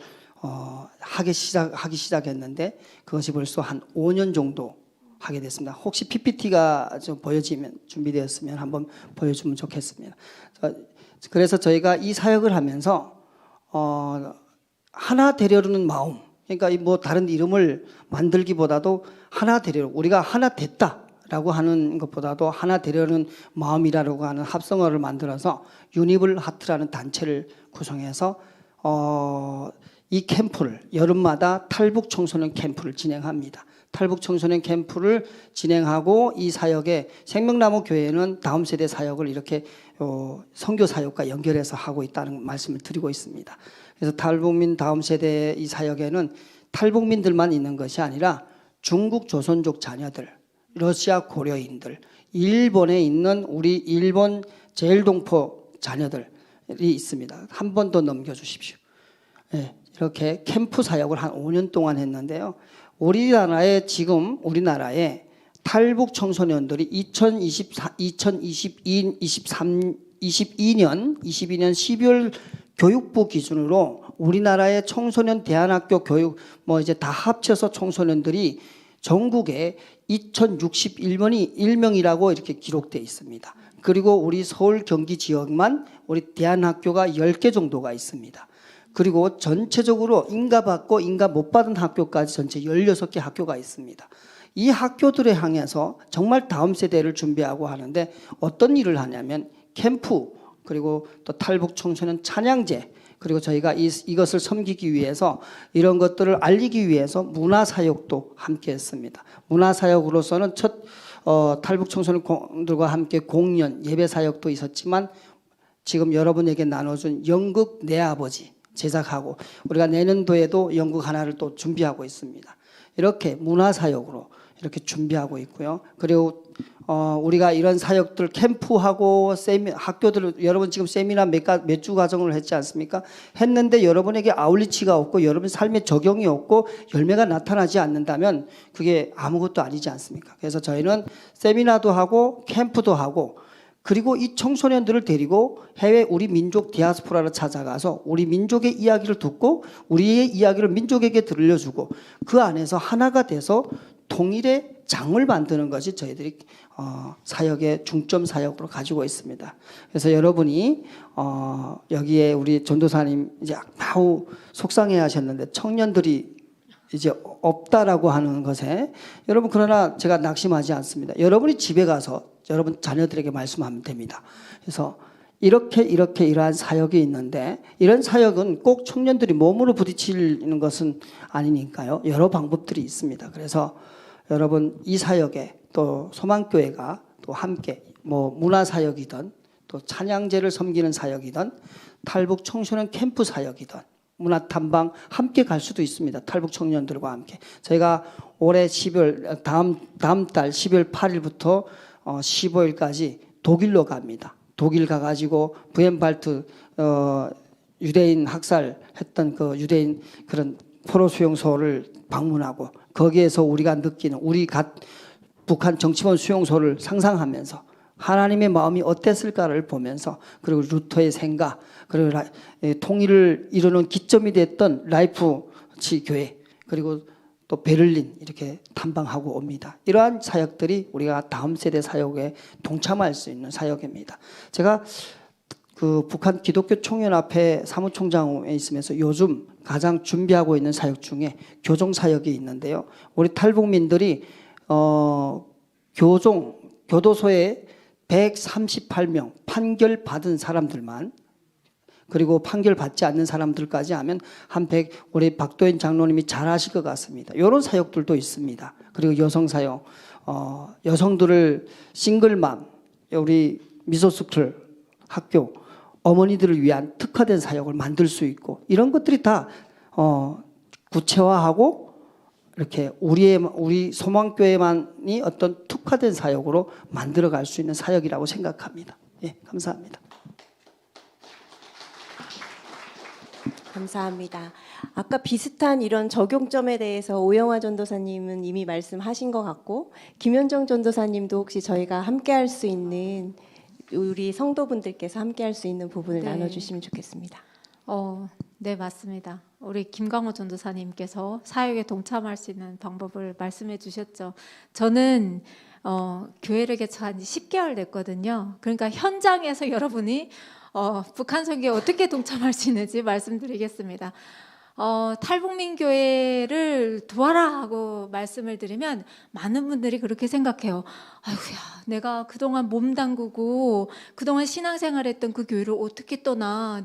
하기 시작했는데 그것이 벌써 한 5년 정도 하게 됐습니다. 혹시 PPT가 좀 준비되었으면 한번 보여주면 좋겠습니다. 그래서 저희가 이 사역을 하면서 하나 되려는 마음, 그러니까 다른 이름을 만들기보다도 하나 되려, 우리가 하나 됐다라고 하는 것보다도 하나 되려는 마음이라고 하는 합성어를 만들어서 유니블 하트라는 단체를 구성해서 이 캠프를 여름마다 탈북 청소년 캠프를 진행합니다. 탈북 청소년 캠프를 진행하고 이 사역에 생명나무 교회는 다음 세대 사역을 이렇게 선교 사역과 연결해서 하고 있다는 말씀을 드리고 있습니다. 그래서 탈북민 다음 세대의 이 사역에는 탈북민들만 있는 것이 아니라 중국 조선족 자녀들, 러시아 고려인들, 일본에 있는 우리 일본 제일동포 자녀들이 있습니다. 한 번 더 넘겨주십시오. 네, 이렇게 캠프 사역을 한 5년 동안 했는데요. 우리나라에 탈북 청소년들이 2022년 12월 교육부 기준으로 우리나라의 청소년 대안학교 교육 이제 다 합쳐서 청소년들이 전국에 2061명이라고 이렇게 기록되어 있습니다. 그리고 우리 서울 경기 지역만 우리 대안학교가 10개 정도가 있습니다. 그리고 전체적으로 인가받고 인가 못 받은 학교까지 전체 16개 학교가 있습니다. 이 학교들에 향해서 정말 다음 세대를 준비하고 하는데 어떤 일을 하냐면 캠프, 그리고 또 탈북 청소년 찬양제, 그리고 저희가 이것을 섬기기 위해서 이런 것들을 알리기 위해서 문화사역도 함께 했습니다. 문화사역으로서는 첫 탈북 청소년들과 함께 공연, 예배사역도 있었지만 지금 여러분에게 나눠준 연극 내 아버지 제작하고 우리가 내년도에도 연극 하나를 또 준비하고 있습니다. 이렇게 문화사역으로 이렇게 준비하고 있고요. 그리고 우리가 이런 사역들 캠프하고 학교들 여러분 지금 세미나 몇 주 과정을 했지 않습니까? 했는데 여러분에게 아울리치가 없고 여러분 삶에 적용이 없고 열매가 나타나지 않는다면 그게 아무것도 아니지 않습니까? 그래서 저희는 세미나도 하고 캠프도 하고 그리고 이 청소년들을 데리고 해외 우리 민족 디아스포라를 찾아가서 우리 민족의 이야기를 듣고 우리의 이야기를 민족에게 들려주고 그 안에서 하나가 돼서 통일의 장을 만드는 것이 저희들이 사역의 중점 사역으로 가지고 있습니다. 그래서 여러분이 여기에 우리 전도사님 이제 매우 속상해하셨는데 청년들이 이제 없다라고 하는 것에 여러분 그러나 제가 낙심하지 않습니다. 여러분이 집에 가서 여러분 자녀들에게 말씀하면 됩니다. 그래서 이러한 사역이 있는데 이런 사역은 꼭 청년들이 몸으로 부딪히는 것은 아니니까요. 여러 방법들이 있습니다. 그래서 여러분 이 사역에 또 소망교회가 또 함께 뭐 문화사역이든 또 찬양제를 섬기는 사역이든 탈북 청소년 캠프 사역이든 문화탐방 함께 갈 수도 있습니다. 탈북 청년들과 함께. 저희가 올해 12월 다음 달 12월 8일부터 15일까지 독일로 갑니다. 독일 가가지고 부엔발트 유대인 학살했던 그 유대인 그런 포로 수용소를 방문하고 거기에서 우리가 느끼는 북한 정치범 수용소를 상상하면서 하나님의 마음이 어땠을까를 보면서 그리고 루터의 생각 그리고 통일을 이루는 기점이 됐던 라이프치 교회 그리고 또 베를린 이렇게 탐방하고 옵니다. 이러한 사역들이 우리가 다음 세대 사역에 동참할 수 있는 사역입니다. 제가 그 북한 기독교 총연합회 사무총장에 있으면서 요즘 가장 준비하고 있는 사역 중에 교종 사역이 있는데요. 우리 탈북민들이 교도소에 138명 판결 받은 사람들만 그리고 판결 받지 않는 사람들까지 하면 한 100, 우리 박도현 장로님이 잘 아실 것 같습니다. 이런 사역들도 있습니다. 그리고 여성 사역, 여성들을 싱글맘, 우리 미소스쿨 학교, 어머니들을 위한 특화된 사역을 만들 수 있고 이런 것들이 다 구체화하고 이렇게 우리 소망교회만이 어떤 특화된 사역으로 만들어갈 수 있는 사역이라고 생각합니다. 예, 감사합니다. 감사합니다. 아까 비슷한 이런 적용점에 대해서 오영화 전도사님은 이미 말씀하신 것 같고 김현정 전도사님도 혹시 저희가 함께할 수 있는 우리 성도분들께서 함께할 수 있는 부분을 네. 나눠주시면 좋겠습니다. 네, 맞습니다. 우리 김광호 전도사님께서 사역에 동참할 수 있는 방법을 말씀해 주셨죠. 저는 교회를 개척한 지 10개월 됐거든요. 그러니까 현장에서 여러분이 북한 선교에 어떻게 동참할 수 있는지 말씀드리겠습니다. 탈북민 교회를 도와라 하고 말씀을 드리면 많은 분들이 그렇게 생각해요. 아이고야, 내가 그동안 몸담그고 그동안 신앙생활했던 그 교회를 어떻게 떠나?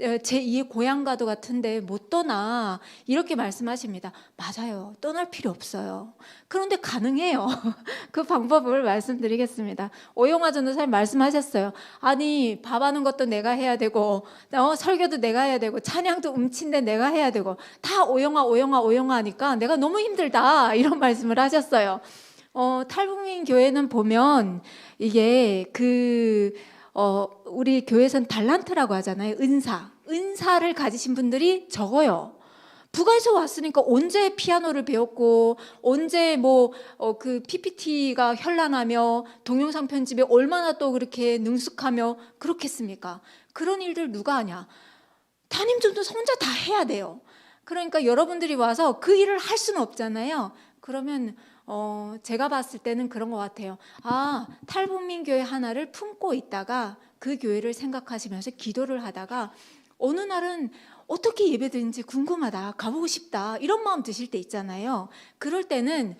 제2의 고향과도 같은데 못 떠나 이렇게 말씀하십니다. 맞아요. 떠날 필요 없어요. 그런데 가능해요. 그 방법을 말씀드리겠습니다. 오영화 전도사님 말씀하셨어요. 아니 밥하는 것도 내가 해야 되고 설교도 내가 해야 되고 찬양도 음친데 내가 해야 되고 다 오영화 하니까 내가 너무 힘들다 이런 말씀을 하셨어요. 탈북민 교회는 보면 이게 우리 교회에서는 달란트라고 하잖아요. 은사를 가지신 분들이 적어요. 북한에서 왔으니까 언제 피아노를 배웠고 언제 그 PPT가 현란하며 동영상 편집에 얼마나 또 그렇게 능숙하며 그렇겠습니까? 그런 일들 누가 하냐? 담임 전도사 혼자 다 해야 돼요. 그러니까 여러분들이 와서 그 일을 할 수는 없잖아요. 그러면 제가 봤을 때는 그런 것 같아요. 탈북민 교회 하나를 품고 있다가 그 교회를 생각하시면서 기도를 하다가 어느 날은 어떻게 예배드리는지 궁금하다, 가보고 싶다 이런 마음 드실 때 있잖아요. 그럴 때는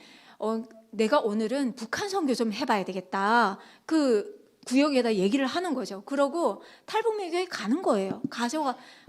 내가 오늘은 북한 선교 좀 해봐야 되겠다. 그 구역에다 얘기를 하는 거죠. 그러고 탈북민교회 가는 거예요.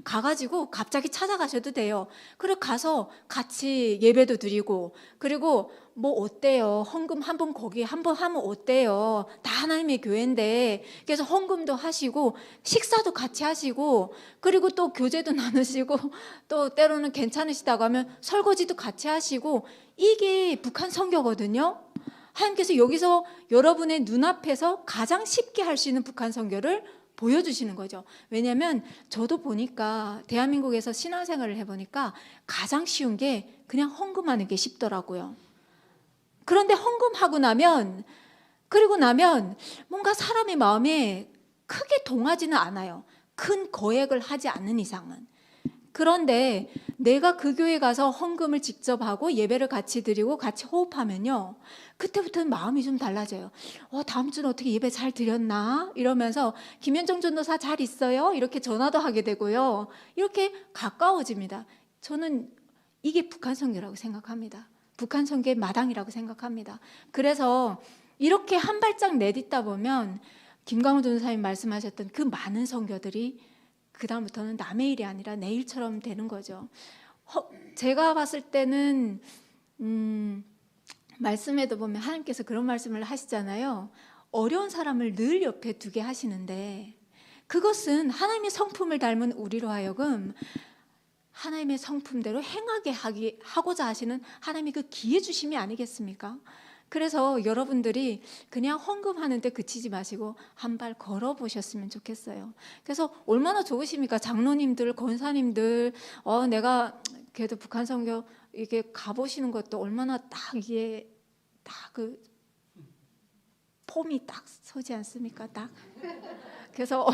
가가지고 갑자기 찾아가셔도 돼요. 그리고 가서 같이 예배도 드리고, 그리고 뭐 어때요? 헌금 한번 거기 한번 하면 어때요? 다 하나님의 교회인데. 그래서 헌금도 하시고 식사도 같이 하시고, 그리고 또 교제도 나누시고, 또 때로는 괜찮으시다고 하면 설거지도 같이 하시고, 이게 북한 선교거든요. 하나님께서 여기서 여러분의 눈앞에서 가장 쉽게 할 수 있는 북한 선교를 보여주시는 거죠. 왜냐하면 저도 보니까 대한민국에서 신앙생활을 해보니까 가장 쉬운 게 그냥 헌금하는 게 쉽더라고요. 그런데 헌금하고 나면, 그리고 나면 뭔가 사람의 마음에 크게 동하지는 않아요. 큰 거액을 하지 않는 이상은. 그런데 내가 그 교회 가서 헌금을 직접 하고 예배를 같이 드리고 같이 호흡하면요, 그때부터는 마음이 좀 달라져요. 다음 주는 어떻게 예배 잘 드렸나? 이러면서 김현정 전도사 잘 있어요? 이렇게 전화도 하게 되고요. 이렇게 가까워집니다. 저는 이게 북한 선교라고 생각합니다. 북한 선교의 마당이라고 생각합니다. 그래서 이렇게 한 발짝 내딛다 보면 김광훈 전도사님 말씀하셨던 그 많은 선교들이 그 다음부터는 남의 일이 아니라 내 일처럼 되는 거죠. 제가 봤을 때는 말씀에도 보면 하나님께서 그런 말씀을 하시잖아요. 어려운 사람을 늘 옆에 두게 하시는데, 그것은 하나님의 성품을 닮은 우리로 하여금 하나님의 성품대로 행하게 하고자 하시는 하나님의 그 기회 주심이 아니겠습니까? 그래서 여러분들이 그냥 헌금하는데 그치지 마시고 한 발 걸어보셨으면 좋겠어요. 그래서 얼마나 좋으십니까? 장로님들, 권사님들, 내가 그래도 북한 선교 이게 가보시는 것도 얼마나 딱 이게 딱 그 폼이 딱 서지 않습니까? 딱. 그래서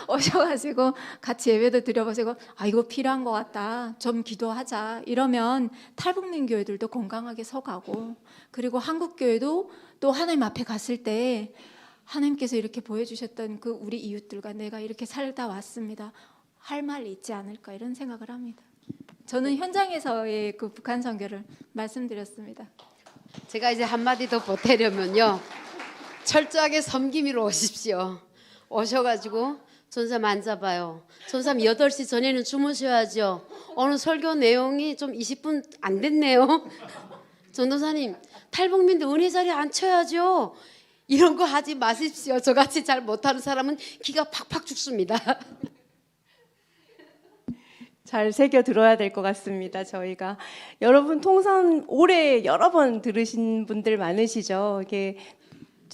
오셔가지고 같이 예배도 드려보시고, 이거 필요한 것 같다, 좀 기도하자 이러면 탈북민 교회들도 건강하게 서가고, 그리고 한국 교회도 또 하나님 앞에 갔을 때 하나님께서 이렇게 보여주셨던 그 우리 이웃들과 내가 이렇게 살다 왔습니다, 할 말 있지 않을까, 이런 생각을 합니다. 저는 현장에서의 그 북한 선교를 말씀드렸습니다. 제가 이제 한마디 더 보태려면요, 철저하게 섬김이로 오십시오. 오셔가지고 전사 만져봐요. 전사님 8시 전에는 주무셔야죠. 오늘 설교 내용이 좀 20분 안 됐네요. 전도사님, 탈북민들 은혜 자리에 앉혀야죠. 이런 거 하지 마십시오. 저같이 잘 못하는 사람은 기가 팍팍 죽습니다. 잘 새겨 들어야 될 것 같습니다. 저희가 여러분 통선 올해 여러 번 들으신 분들 많으시죠. 이게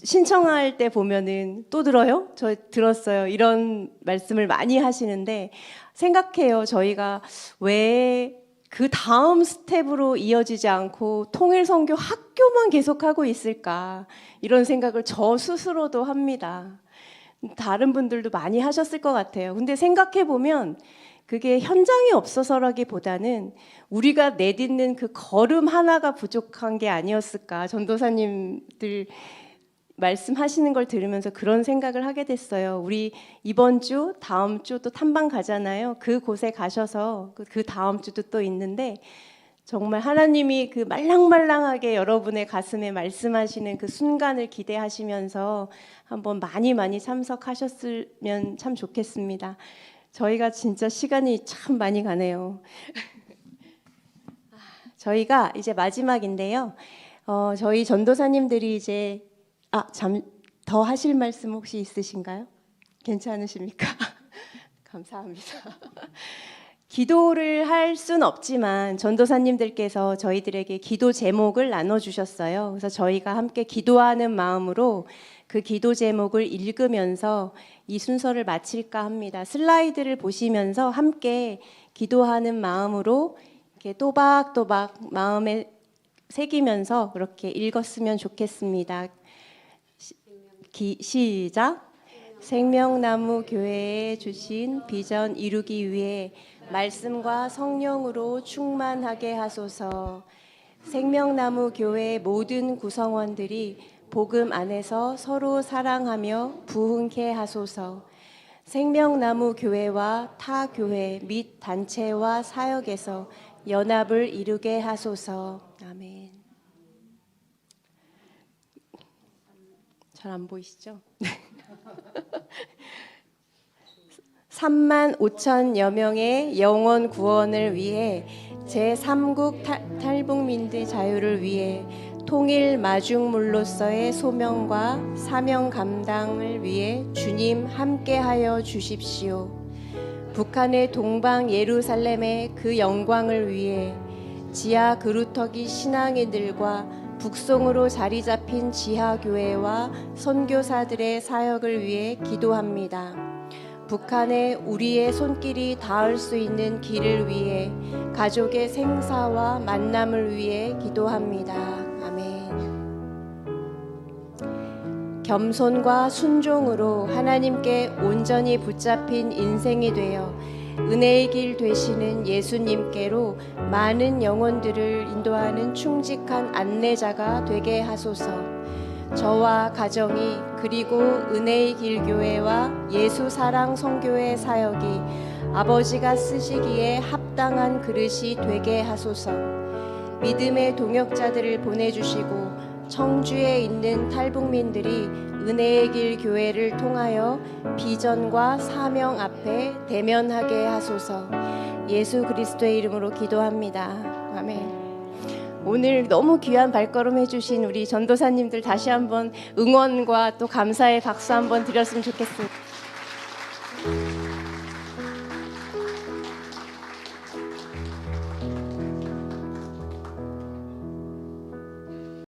신청할 때 보면은 또 들어요? 저 들었어요. 이런 말씀을 많이 하시는데, 생각해요. 저희가 왜 그 다음 스텝으로 이어지지 않고 통일선교 학교만 계속하고 있을까, 이런 생각을 저 스스로도 합니다. 다른 분들도 많이 하셨을 것 같아요. 근데 생각해 보면 그게 현장이 없어서라기보다는 우리가 내딛는 그 걸음 하나가 부족한 게 아니었을까. 전도사님들 말씀하시는 걸 들으면서 그런 생각을 하게 됐어요. 우리 이번 주, 다음 주 또 탐방 가잖아요. 그 곳에 가셔서 그 다음 주도 또 있는데, 정말 하나님이 그 말랑말랑하게 여러분의 가슴에 말씀하시는 그 순간을 기대하시면서 한번 많이 참석하셨으면 참 좋겠습니다. 저희가 진짜 시간이 참 많이 가네요. 저희가 이제 마지막인데요. 저희 전도사님들이 이제 더 하실 말씀 혹시 있으신가요? 괜찮으십니까? 감사합니다. 기도를 할 순 없지만 전도사님들께서 저희들에게 기도 제목을 나눠주셨어요. 그래서 저희가 함께 기도하는 마음으로 그 기도 제목을 읽으면서 이 순서를 마칠까 합니다. 슬라이드를 보시면서 함께 기도하는 마음으로 이렇게 또박또박 마음에 새기면서 그렇게 읽었으면 좋겠습니다. 시작. 생명나무 교회에 주신 비전 이루기 위해 말씀과 성령으로 충만하게 하소서. 생명나무 교회 모든 구성원들이 복음 안에서 서로 사랑하며 부흥케 하소서. 생명나무 교회와 타 교회 및 단체와 사역에서 연합을 이루게 하소서. 아멘. 잘 안 보이시죠? 3만 5천여 명의 영혼 구원을 위해 제3국 탈북민들 자유를 위해 통일 마중물로서의 소명과 사명 감당을 위해 주님 함께하여 주십시오. 북한의 동방 예루살렘의 그 영광을 위해 지하 그루터기 신앙인들과 북송으로 자리 잡힌 지하교회와 선교사들의 사역을 위해 기도합니다. 북한에 우리의 손길이 닿을 수 있는 길을 위해 가족의 생사와 만남을 위해 기도합니다. 아멘. 겸손과 순종으로 하나님께 온전히 붙잡힌 인생이 되어 은혜의 길 되시는 예수님께로 많은 영혼들을 인도하는 충직한 안내자가 되게 하소서. 저와 가정이 그리고 은혜의 길 교회와 예수 사랑 선교회 사역이 아버지가 쓰시기에 합당한 그릇이 되게 하소서. 믿음의 동역자들을 보내주시고 청주에 있는 탈북민들이 은혜의 길 교회를 통하여 비전과 사명 앞에 대면하게 하소서. 예수 그리스도의 이름으로 기도합니다. 아멘. 오늘 너무 귀한 발걸음 해주신 우리 전도사님들 다시 한번 응원과 또 감사의 박수 한번 드렸으면 좋겠습니다.